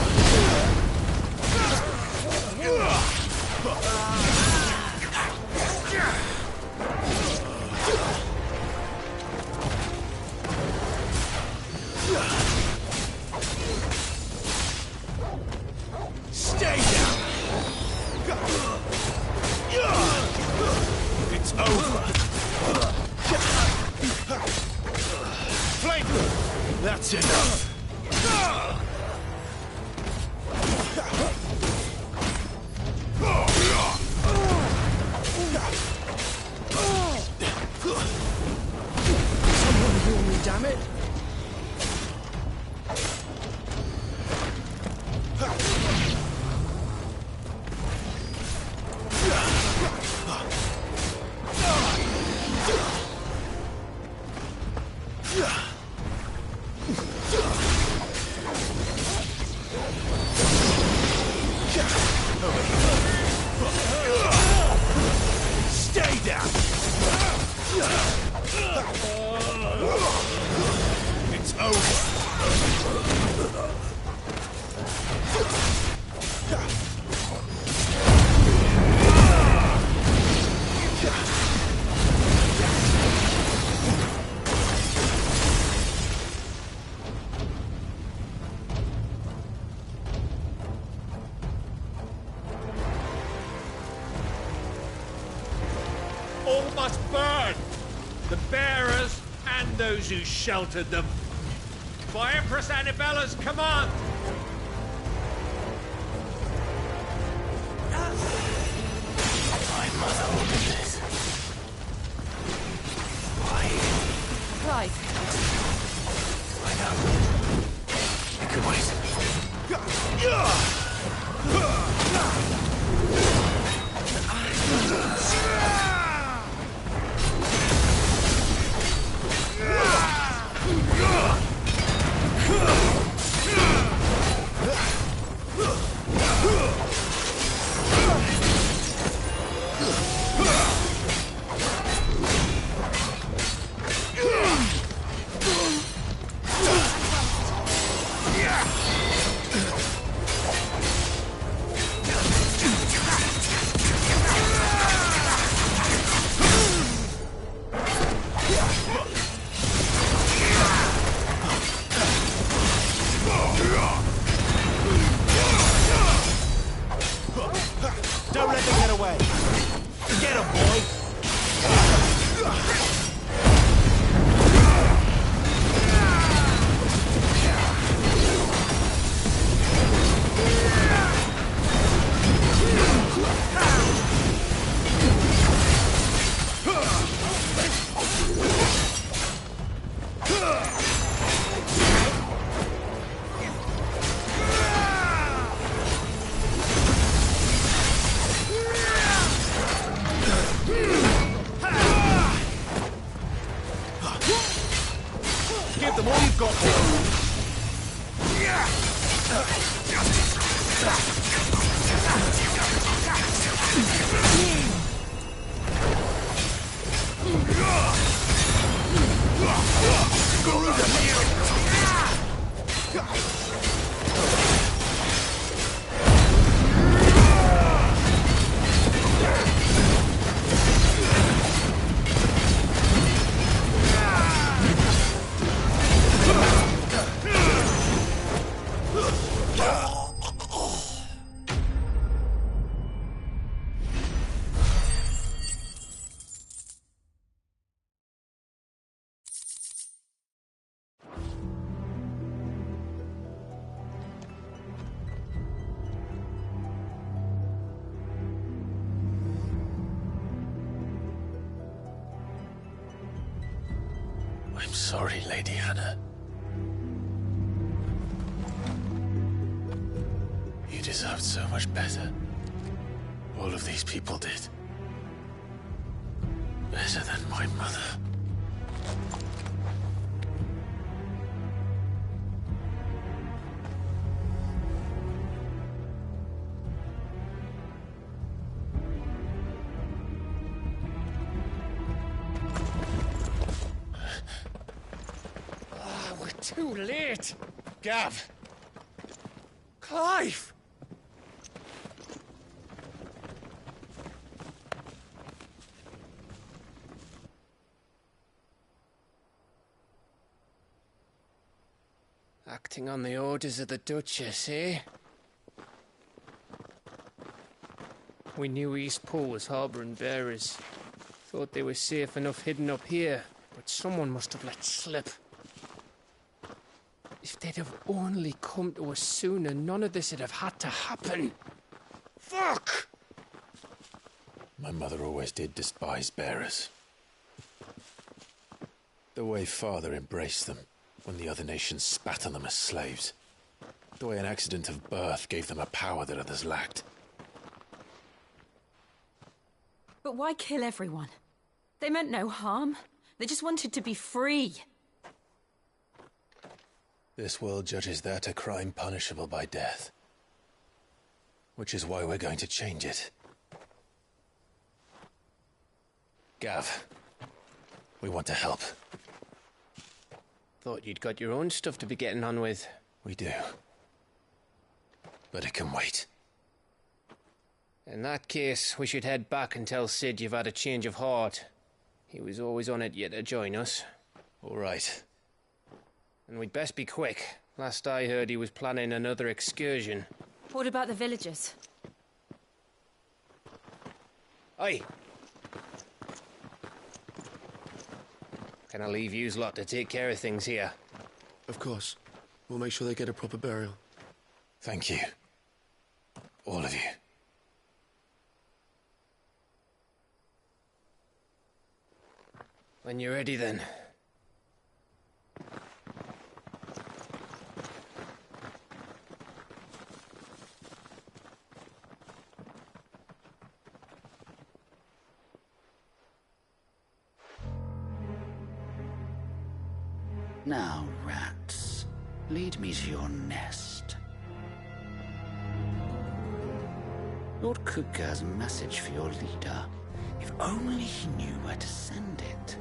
A: Stay down.
M: It's over.
A: Flank. That's enough.
G: Someone heal me, damn it!
A: Stay down.
M: It's over. All must burn! The bearers and those who sheltered them. By Empress Annabella's command!
A: My mother ordered this. Why?
B: Clive.
A: I know. I could wait.
J: Don't let them get away! Get him, boy! Give them all you've got, boy!
A: I'm sorry, Lady Hannah. You deserved so much better. All of these people did. Better than my mother.
F: Too late! Gav! Clive! Acting on the orders of the Duchess, eh? We knew East Pool was harbouring bearers. Thought they were safe enough hidden up here, but someone must have let slip. If they'd have only come to us sooner, none of this would have had to happen. Fuck!
A: My mother always did despise bearers. The way Father embraced them when the other nations spat on them as slaves. The way an accident of birth gave them a power that others lacked.
B: But why kill everyone? They meant no harm. They just wanted to be free.
A: This world judges that a crime punishable by death. Which is why we're going to change it. Gav, we want to help.
F: Thought you'd got your own stuff to be getting on with.
A: We do. But it can wait.
F: In that case, we should head back and tell Sid you've had a change of heart. He was always on it yet to join us.
A: All right.
F: And we'd best be quick. Last I heard, he was planning another excursion.
B: What about the villagers?
F: Aye. Can I leave yous lot to take care of things here?
N: Of course. We'll make sure they get a proper burial.
A: Thank you. All of you.
F: When you're ready, then.
O: Now, rats, lead me to your nest. Lord Kutga's message for your leader. If only he knew where to send it.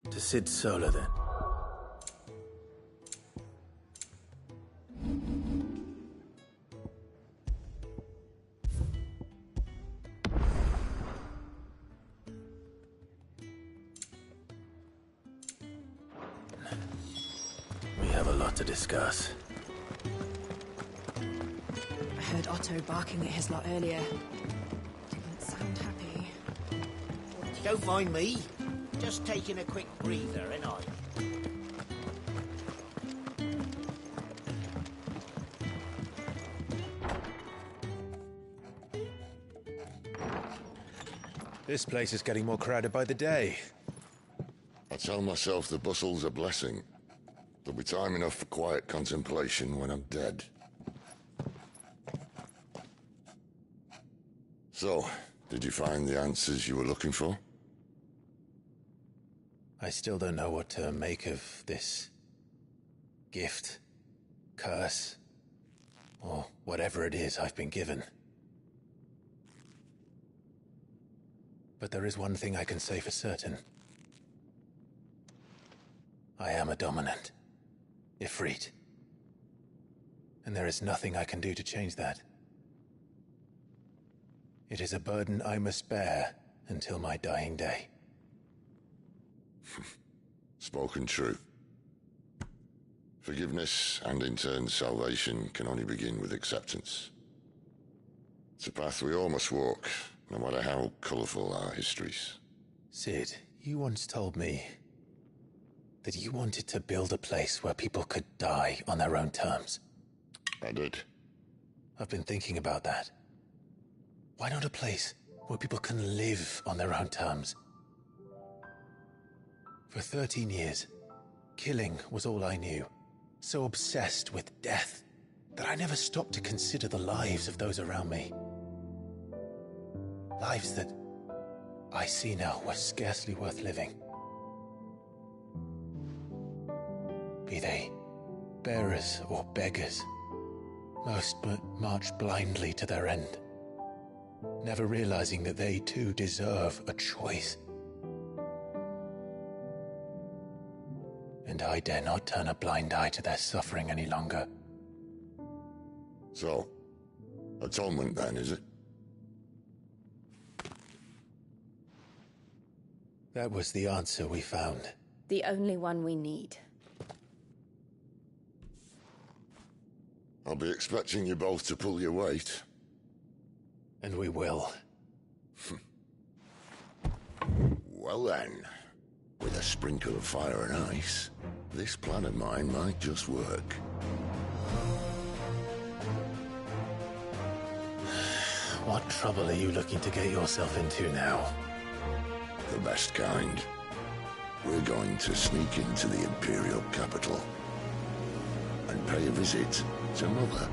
A: To Sid Solar, then. We have a lot to discuss.
P: I heard Otto barking at his lot earlier. Didn't sound happy.
Q: Don't mind me. Just taking a quick breather, ain't I?
K: This place is getting more crowded by the day.
R: I tell myself the bustle's a blessing. There'll be time enough for quiet contemplation when I'm dead. So, did you find the answers you were looking for?
K: I still don't know what to make of this gift, curse, or whatever it is I've been given. But there is one thing I can say for certain. I am a dominant, Ifrit. And there is nothing I can do to change that. It is a burden I must bear until my dying day.
R: Spoken true. Forgiveness, and in turn salvation, can only begin with acceptance. It's a path we all must walk, no matter how colourful our histories.
K: 6'd, you once told me that you wanted to build a place where people could die on their own terms.
R: I did.
K: I've been thinking about that. Why not a place where people can live on their own terms? For 13 years, killing was all I knew. So obsessed with death that I never stopped to consider the lives of those around me. Lives that I see now were scarcely worth living. Be they bearers or beggars, most but march blindly to their end, never realizing that they too deserve a choice. And I dare not turn a blind eye to their suffering any longer.
R: So, atonement then, is it?
K: That was the answer we found.
S: The only one we need.
R: I'll be expecting you both to pull your weight.
K: And we will.
R: Well then, with a sprinkle of fire and ice, this plan of mine might just work.
K: What trouble are you looking to get yourself into now?
R: The best kind. We're going to sneak into the Imperial capital and pay a visit to Mother.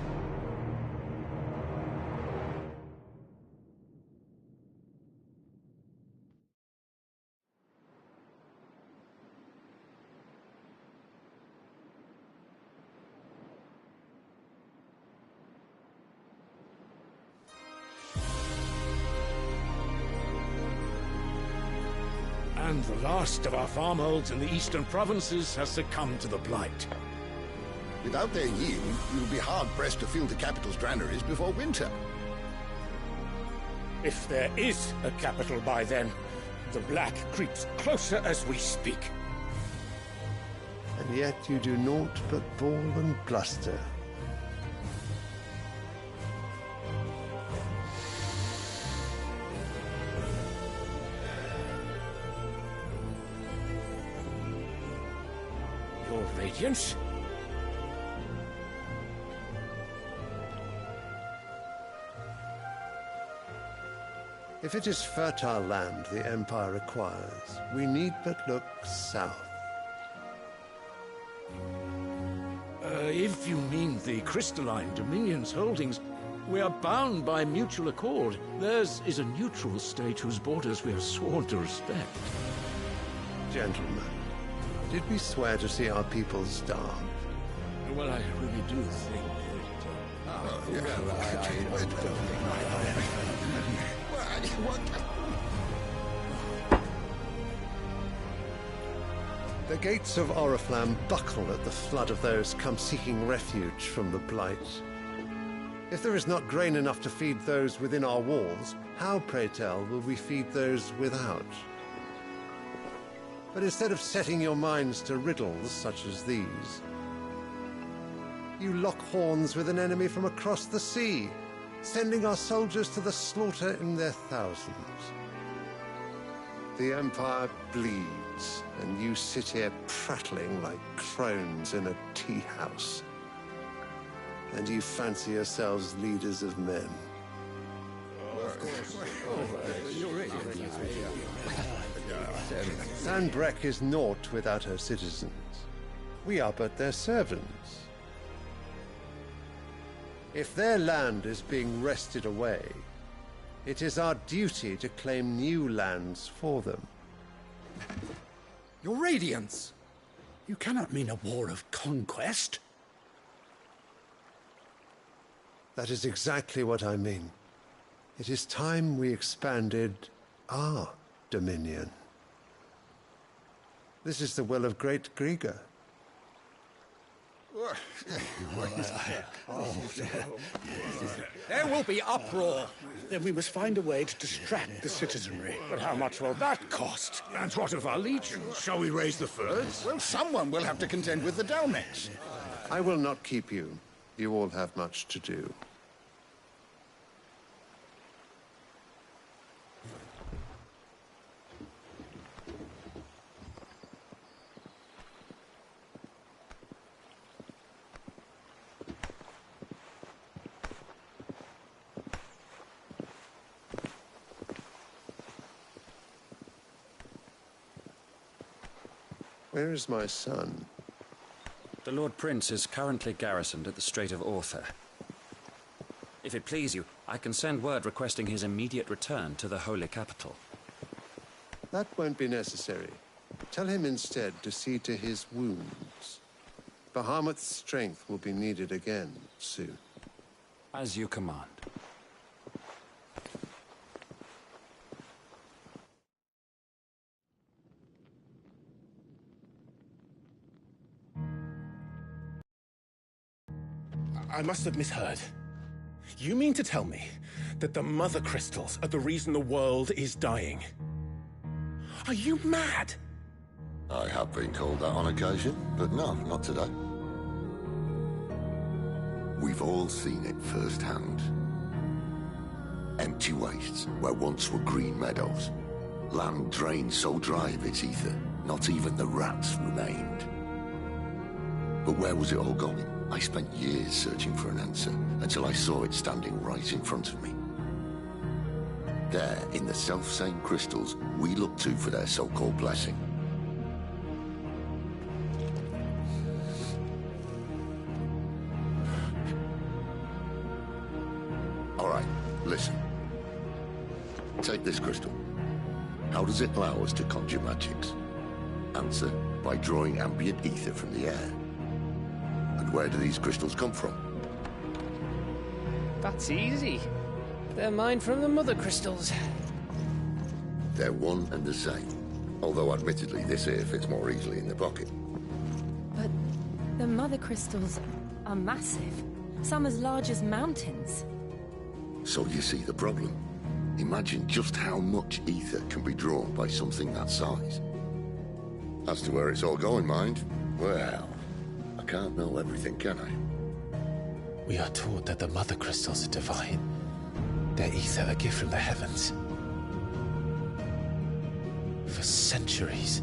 M: And the last of our farmholds in the eastern provinces has succumbed to the blight.
C: Without their yield, you'll be hard-pressed to fill the capital's granaries before winter.
M: If there is a capital by then, the black creeps closer as we speak.
T: And yet you do naught but bawl and bluster.
M: Your Radiance?
T: If it is fertile land the Empire requires, we need but look south.
M: If you mean the crystalline Dominion's holdings, we are bound by mutual accord. Theirs is a neutral state whose borders we are sworn to respect.
T: Gentlemen, did we swear to see our people starve?
M: Well, I really do think
T: The gates of Oriflamme buckle at the flood of those come seeking refuge from the Blight. If there is not grain enough to feed those within our walls, how, pray tell, will we feed those without? But instead of setting your minds to riddles such as these, you lock horns with an enemy from across the sea, sending our soldiers to the slaughter in their thousands. The Empire bleeds, and you sit here prattling like crones in a tea house. And you fancy yourselves leaders of men. Sandbreck is naught without her citizens. We are but their servants. If their land is being wrested away, it is our duty to claim new lands for them.
U: Your Radiance! You cannot mean a war of conquest.
T: That is exactly what I mean. It is time we expanded our dominion. This is the will of great Grieger.
U: There will be uproar. Then we must find a way to distract the citizenry. But how much will that cost?
J: And what of our legions? Shall we raise the furs?
C: Well, someone will have to contend with the Dalmeks.
T: I will not keep you. You all have much to do. Where is my son?
V: The Lord Prince is currently garrisoned at the Strait of Author. If it please you, I can send word requesting his immediate return to the Holy Capital.
T: That won't be necessary. Tell him instead to see to his wounds. Bahamut's strength will be needed again soon.
V: As you command.
W: I must have misheard. You mean to tell me that the Mother Crystals are the reason the world is dying? Are you mad?
R: I have been called that on occasion, but no, not today. We've all seen it firsthand. Empty wastes where once were green meadows. Land drained so dry of its ether, not even the rats remained. But where was it all going? I spent years searching for an answer, until I saw it standing right in front of me. There, in the self-same crystals we look to for their so-called blessing. All right, listen. Take this crystal. How does it allow us to conjure magics? Answer, by drawing ambient ether from the air. And where do these crystals come from?
X: That's easy. They're mined from the Mother Crystals.
R: They're one and the same. Although admittedly this here fits more easily in the pocket.
B: But the Mother Crystals are massive. Some as large as mountains.
R: So you see the problem. Imagine just how much ether can be drawn by something that size. As to where it's all going, mind, well, I can't know everything, can I?
K: We are taught that the Mother Crystals are divine. Their ether a gift from the heavens. For centuries,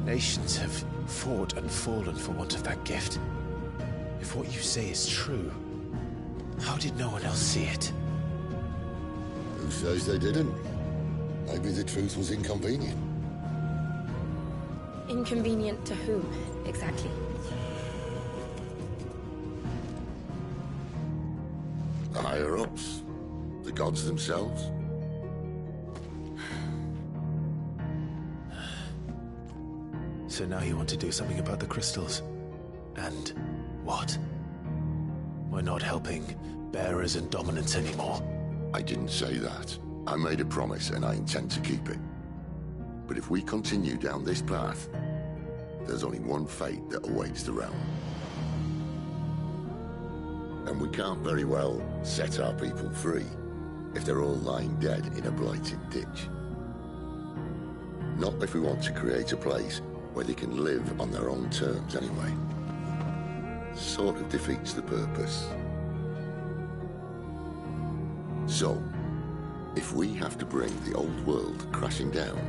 K: nations have fought and fallen for want of that gift. If what you say is true, how did no one else see it?
R: Who says they didn't? Maybe the truth was inconvenient.
S: Inconvenient to whom, exactly?
R: The higher-ups? The gods themselves?
K: So now you want to do something about the crystals? And what? We're not helping bearers and dominants anymore.
R: I didn't say that. I made a promise and I intend to keep it. But if we continue down this path, there's only one fate that awaits the realm. And we can't very well set our people free if they're all lying dead in a blighted ditch. Not if we want to create a place where they can live on their own terms anyway. Sort of defeats the purpose. So, if we have to bring the old world crashing down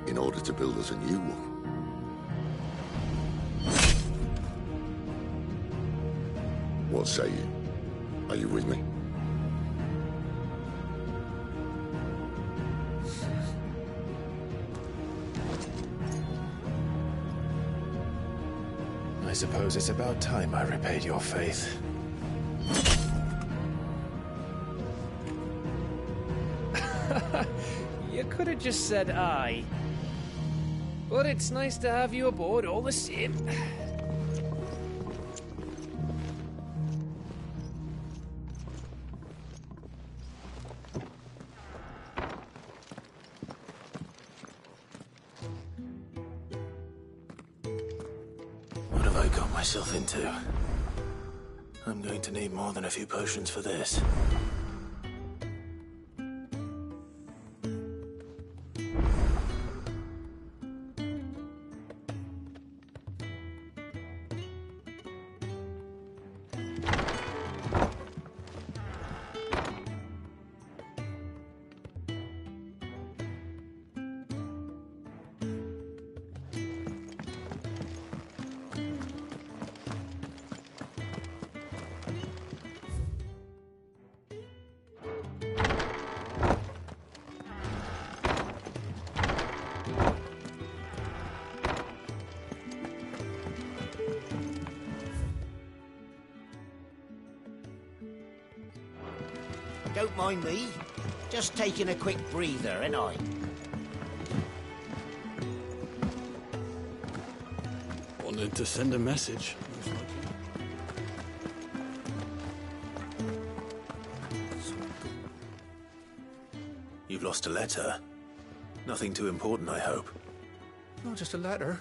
R: in order to build us a new one, what say you? Are you with me?
K: suppose it's about time I repaid your faith.
X: You could have just said aye. But it's nice to have you aboard all the same.
A: What have I got myself into? I'm going to need more than a few potions for this.
Q: Don't mind me. Just taking a quick breather, ain't I?
W: Wanted to send a message.
A: You've lost a letter. Nothing too important, I hope.
E: Not just a letter.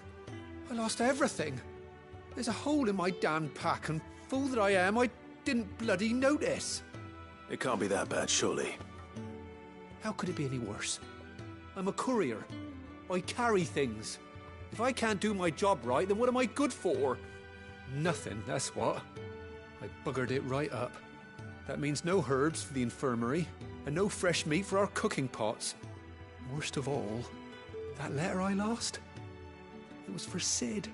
E: I lost everything. There's a hole in my damn pack, and fool that I am, I didn't bloody notice.
A: It can't be that bad, surely.
E: How could it be any worse? I'm a courier. I carry things. If I can't do my job right, then what am I good for? Nothing, that's what. I buggered it right up. That means no herbs for the infirmary, and no fresh meat for our cooking pots. Worst of all, that letter I lost, it was for 6'd.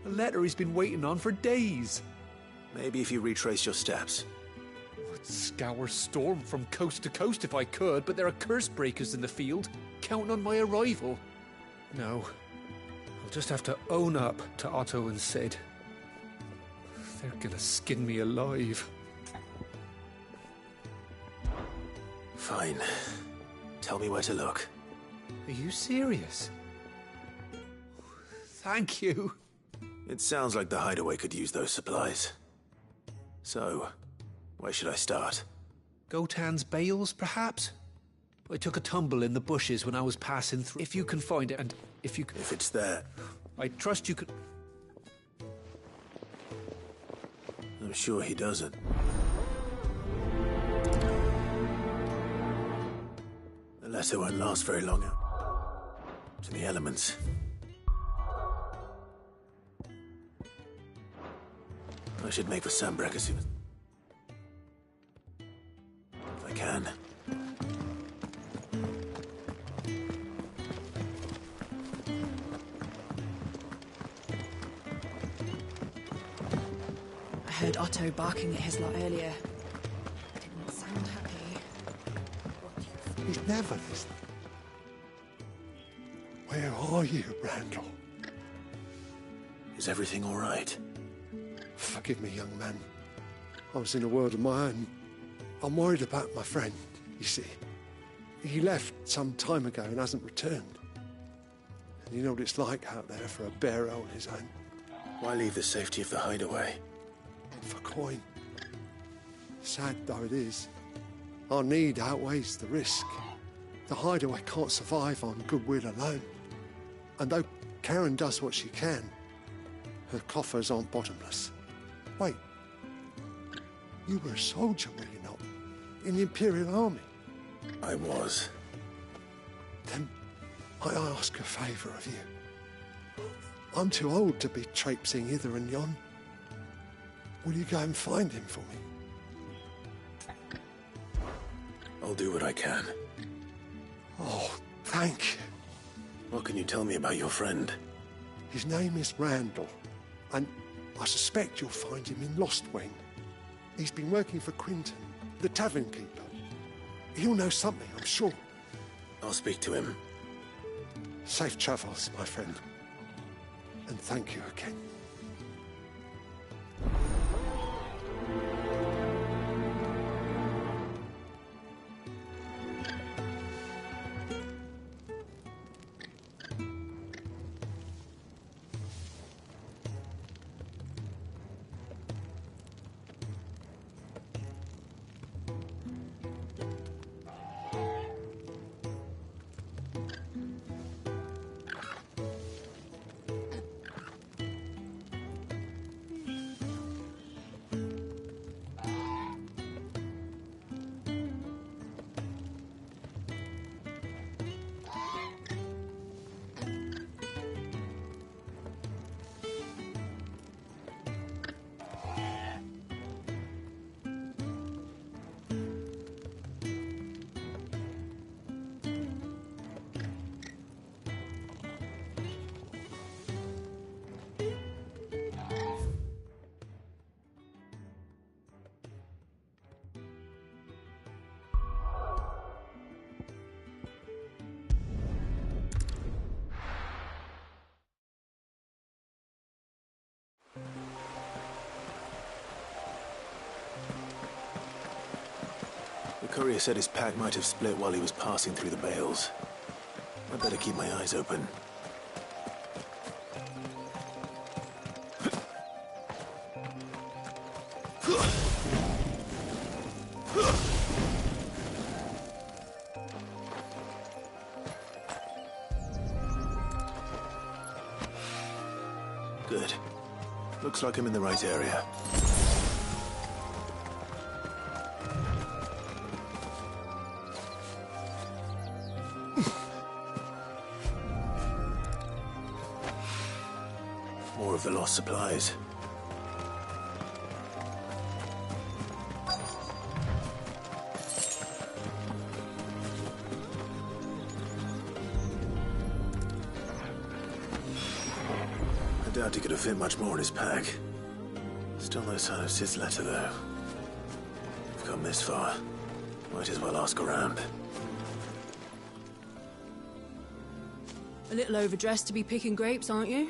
E: A letter he's been waiting on for days.
A: Maybe if you retrace your steps.
E: I'd scour Storm from coast to coast if I could, but there are curse breakers in the field, counting on my arrival. No, I'll just have to own up to Otto and 6'd. They're gonna skin me alive.
A: Fine. Tell me where to look.
E: Are you serious? Thank you.
A: It sounds like the hideaway could use those supplies. So, where should I start?
E: Gotan's bales, perhaps? I took a tumble in the bushes when I was passing through. If you can find it, and if you can...
A: If it's there.
E: I trust you can...
A: I'm sure he doesn't. The letter won't last very long out to the elements. I should make for Sandbreck as soon as... if I can.
P: I heard Otto barking at his lot earlier. Didn't sound happy.
T: He's never listening. Where are you, Randall?
A: Is everything all right?
T: Forgive me, young man. I was in a world of my own. I'm worried about my friend, you see. He left some time ago and hasn't returned. And you know what it's like out there for a bearer on his own.
A: Why leave the safety of the hideaway?
T: For coin. Sad though it is, our need outweighs the risk. The hideaway can't survive on goodwill alone. And though Karen does what she can, her coffers aren't bottomless. Wait, you were a soldier, were you not? In the Imperial Army?
A: I was.
T: Then I ask a favour of you. I'm too old to be traipsing hither and yon. Will you go and find him for me?
A: I'll do what I can.
T: Oh, thank you.
A: What can you tell me about your friend?
T: His name is Randall, and I suspect you'll find him in Lost Wing. He's been working for Quinton, the tavern keeper. He'll know something, I'm sure.
A: I'll speak to him.
T: Safe travels, my friend. And thank you again.
A: courier said his pack might have split while he was passing through the bales. I'd better keep my eyes open. Good. Looks like I'm in the right area. More of the lost supplies. I doubt he could have fit much more in his pack. Still no sign of Sid's letter, though. We've come this far. Might as well ask around.
P: A little overdressed to be picking grapes, aren't you?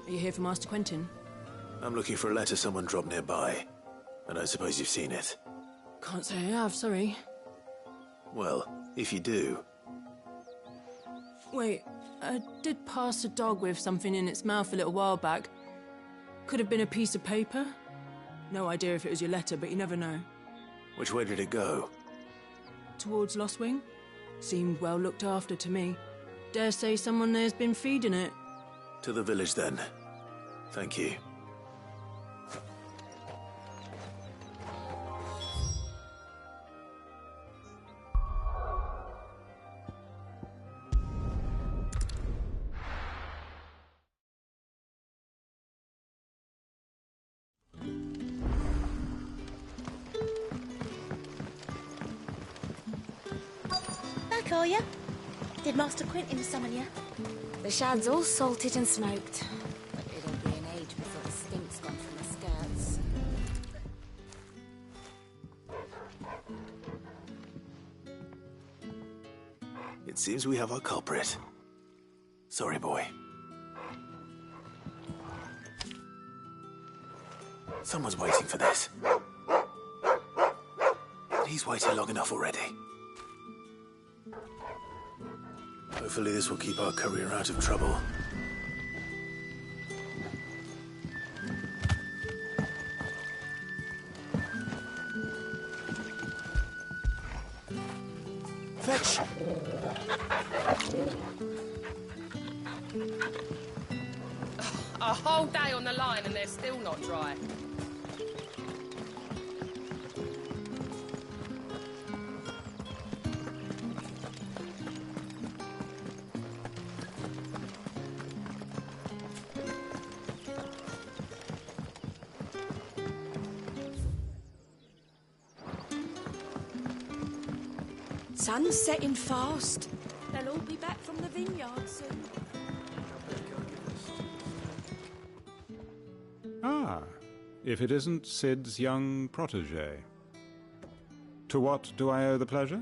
P: Are you here for Master Quentin?
A: I'm looking for a letter someone dropped nearby. I don't suppose you've seen it.
P: Can't say I have, sorry.
A: Well, if you do...
P: Wait, I did pass a dog with something in its mouth a little while back. Could have been a piece of paper. No idea if it was your letter, but you never know.
A: Which way did it go?
P: Towards Lost Wing? Seemed well looked after to me. Dare say someone there's been feeding it.
A: To the village, then. Thank you.
D: Back, are you? Did Master Quentin summon you?
S: The shad's all salted and smoked. But it'll be an age before the stink's gone from the skirts.
A: It seems we have our culprit. Sorry, boy. Someone's waiting for this. He's waited long enough already. Hopefully this will keep our courier out of trouble.
F: Fetch!
H: A whole day on the line and they're still not dry.
P: Sun's setting fast. They'll all be back from the vineyard soon.
I: Ah, if it isn't Sid's young protege. To what do I owe the pleasure?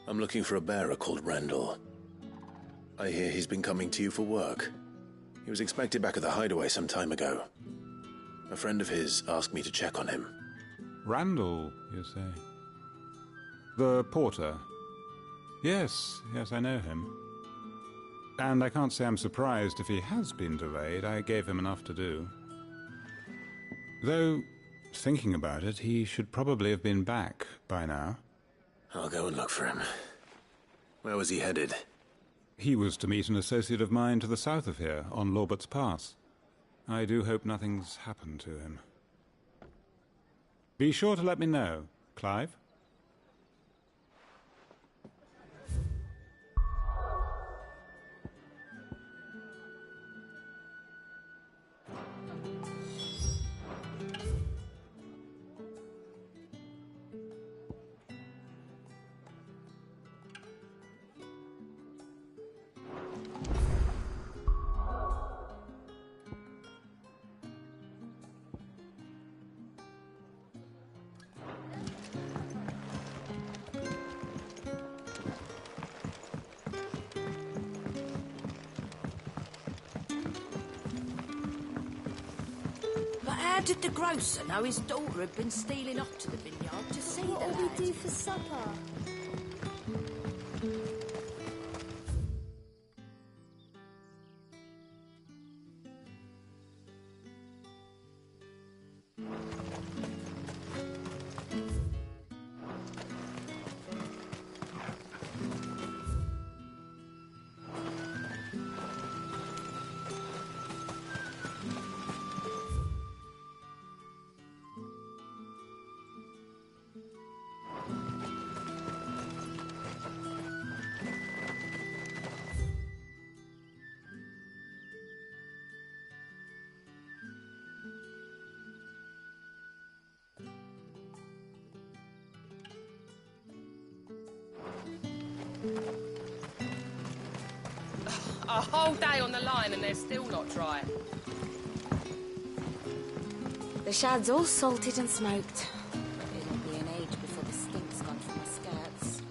A: I'm looking for a bearer called Randall. I hear he's been coming to you for work. He was expected back at the hideaway some time ago. A friend of his asked me to check on him.
I: Randall, you say? The porter? Yes, I know him. And I can't say I'm surprised if he has been delayed. I gave him enough to do. Though, thinking about it, he should probably have been back by now.
A: I'll go and look for him. Where was he headed?
I: He was to meet an associate of mine to the south of here, on Lorbert's Pass. I do hope nothing's happened to him. Be sure to let me know, Clive.
P: How did the grocer know his daughter had been stealing off to the vineyard to see
D: What
P: the
D: will we
P: lad?
D: do for supper?
H: A whole day on the line and they're still not dry.
S: The shad's all salted and smoked. But it'll be an age before the stink's gone from the skirts.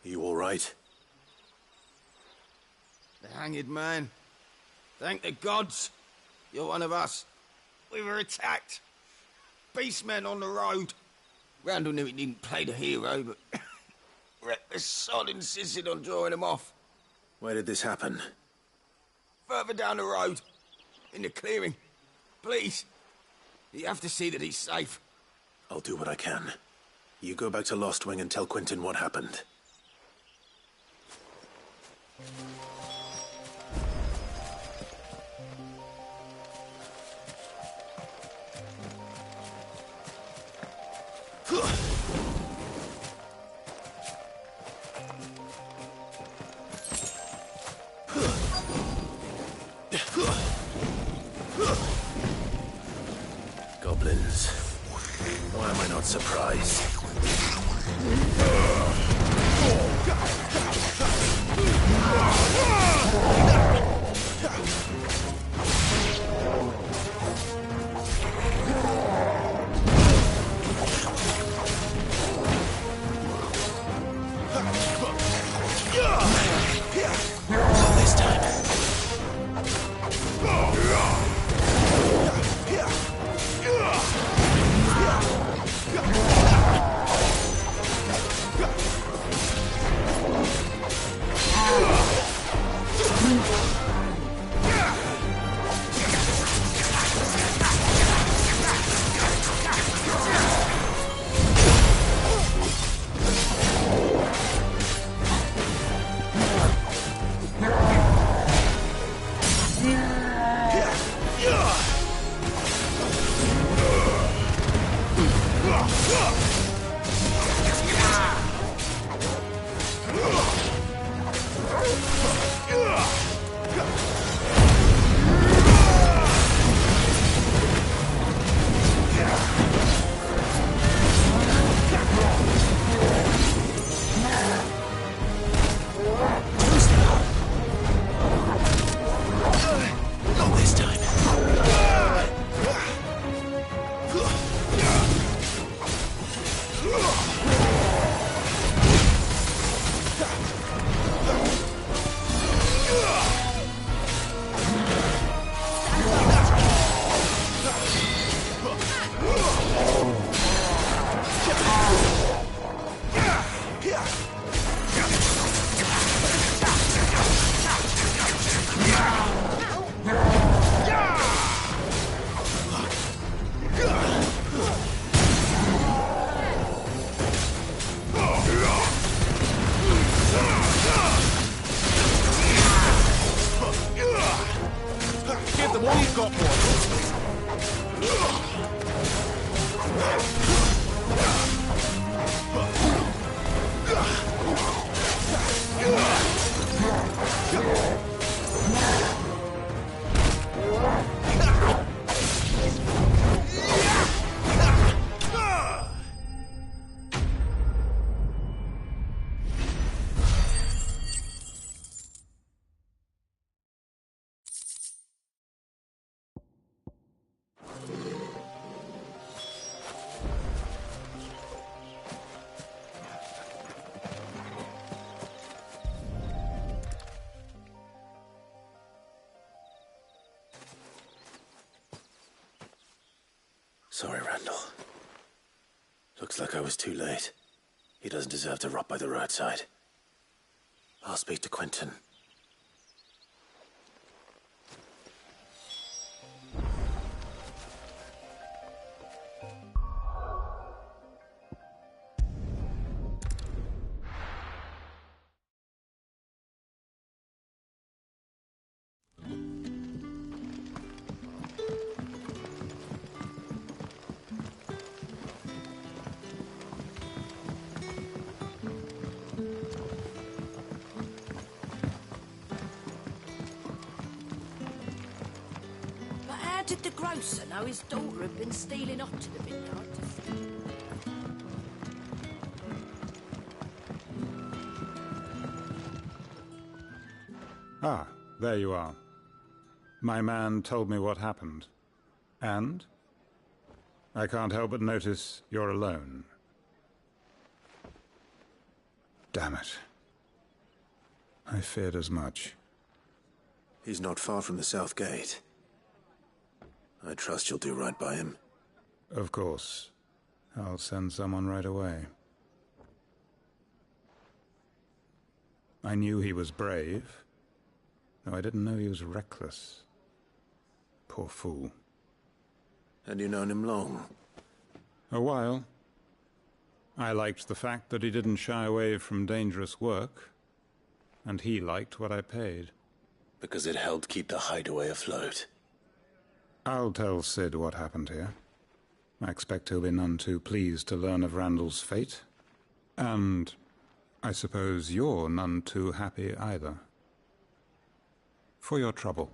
A: You all right?
G: The hanged man. Thank the gods. You're one of us. We were attacked. Beastmen on the road. Randall knew he didn't play the hero, but reckless sod insisted on drawing him off.
A: Where did this happen?
G: Further down the road. In the clearing. Please. You have to see that he's safe.
A: I'll do what I can. You go back to Lost Wing and tell Quentin what happened. Goblins. Why am I not surprised? Not this time.
W: got
A: Sorry, Randall. Looks like I was too late. He doesn't deserve to rot by the roadside. I'll speak to Quentin.
L: Did the grocer know his daughter had been stealing up to the vineyard?
I: Ah, there you are. My man told me what happened. And? I can't help but notice you're alone. Damn it. I feared as much.
A: He's not far from the South Gate. I trust you'll do right by him.
I: Of course. I'll send someone right away. I knew he was brave, though I didn't know he was reckless. Poor fool.
A: And you known him long?
I: A while. I liked the fact that he didn't shy away from dangerous work, and he liked what I paid.
A: Because it helped keep the hideaway afloat.
I: I'll tell 6'd what happened here. I expect he'll be none too pleased to learn of Randall's fate. And I suppose you're none too happy either. For your trouble.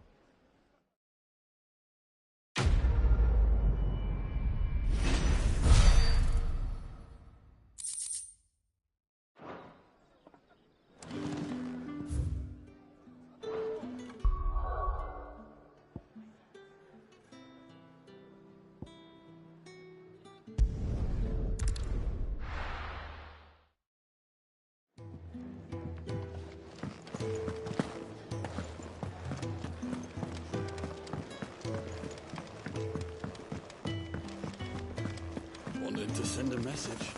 A: Wanted to send a message.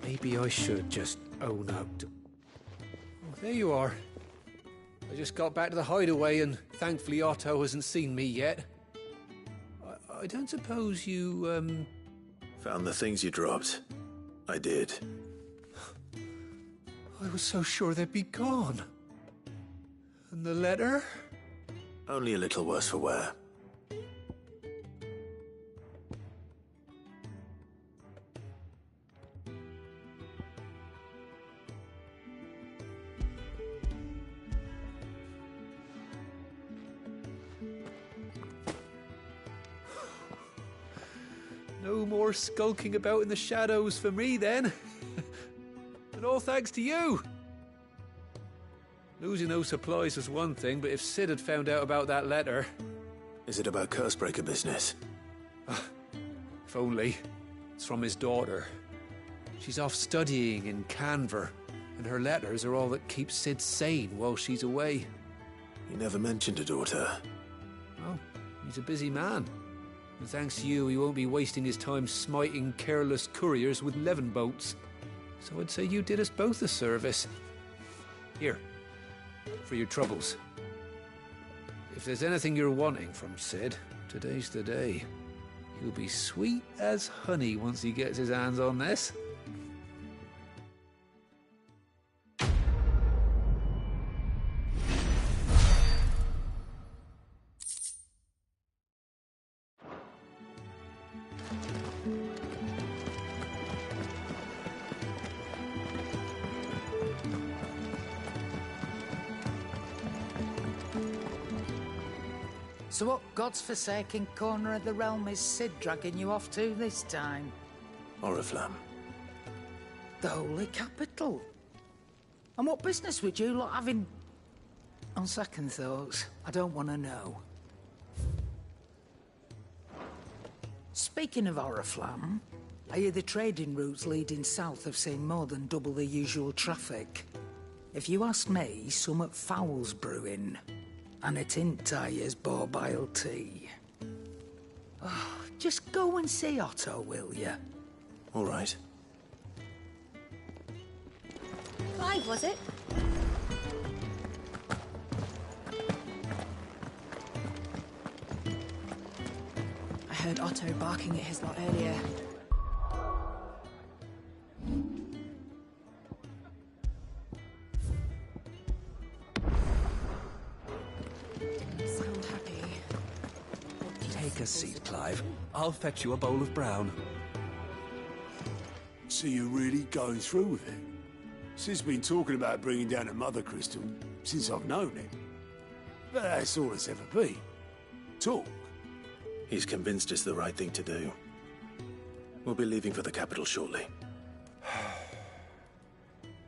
E: Maybe I should just own up to... Oh, there you are. I just got back to the hideaway and thankfully Otto hasn't seen me yet. I don't suppose you,
A: Found the things you dropped. I did.
E: I was so sure they'd be gone. And the letter?
A: Only a little worse for wear.
E: No more skulking about in the shadows for me, then. And all thanks to you. Losing those supplies was one thing, but if 6'd had found out about that letter...
A: Is it about Cursebreaker business?
E: If only. It's from his daughter. She's off studying in Canver, and her letters are all that keeps 6'd sane while she's away.
A: You never mentioned a daughter.
E: Well, he's a busy man. And thanks to you, he won't be wasting his time smiting careless couriers with levin boats. So I'd say you did us both a service. Here, for your troubles. If there's anything you're wanting from 6'd, today's the day. He'll be sweet as honey once he gets his hands on this.
M: So what god's-forsaken corner of the realm is 6'd dragging you off to this time?
A: Oriflamme.
M: The holy capital. And what business would you lot have in... On second thoughts, I don't want to know. Speaking of Oriflamme, I hear the trading routes leading south have seen more than double the usual traffic. If you ask me, summat foul's brewing. And it ain't Tyre's borbile tea. Oh, just go and see Otto, will you?
A: All right.
D: Clive, was it?
B: I heard Otto barking at his lot earlier. Didn't sound happy.
E: Take a seat, Clive. I'll fetch you a bowl of brown.
J: So you're really going through with it? Sid's been talking about bringing down a mother crystal since I've known him. But that's all it's ever been. Talk.
A: He's convinced it's the right thing to do. We'll be leaving for the capital shortly.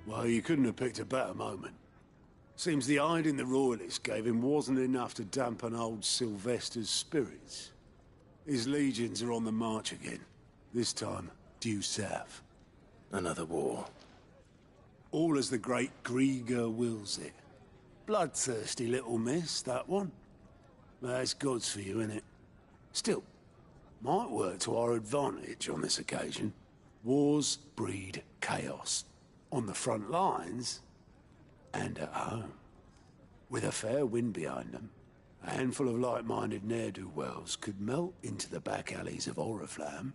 J: Well, you couldn't have picked a better moment. Seems the hiding the royalists gave him wasn't enough to dampen old Sylvester's spirits. His legions are on the march again. This time, due south.
A: Another war.
J: All as the great Grieger wills it. Bloodthirsty little miss, that one. That's God's for you, innit? Still, might work to our advantage on this occasion. Wars breed chaos. On the front lines, and at home. With a fair wind behind them, a handful of like-minded ne'er-do-wells could melt into the back alleys of Oriflamme.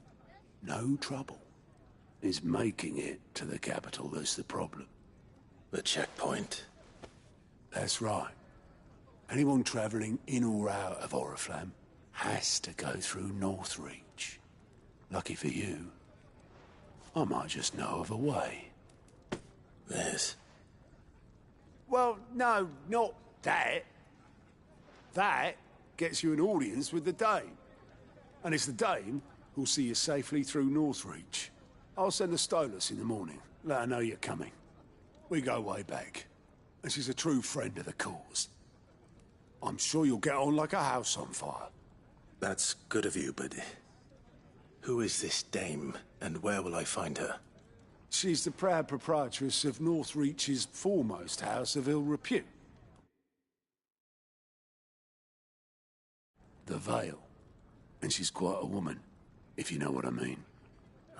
J: No trouble. Is making it to the capital that's the problem.
A: The checkpoint.
J: That's right. Anyone travelling in or out of Oriflamme has to go through Northreach. Lucky for you, I might just know of a way.
A: This?
J: Well, no, not that. That gets you an audience with the Dame. And it's the Dame who'll see you safely through Northreach. I'll send a Stolas in the morning. Let her know you're coming. We go way back. And she's a true friend of the cause. I'm sure you'll get on like a house on fire.
A: That's good of you, but... who is this Dame, and where will I find her?
J: She's the proud proprietress of Northreach's foremost house of ill repute. The Vale. And she's quite a woman, if you know what I mean.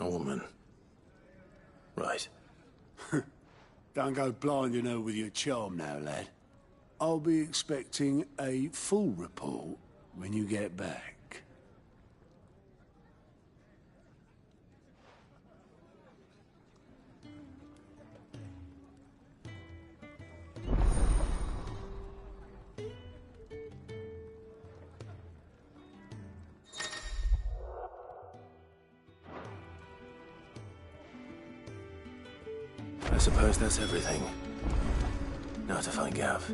A: A woman? Right.
J: Don't go blinding her with your charm now, lad. I'll be expecting a full report when you get back.
A: I suppose that's everything. Now to find Gav.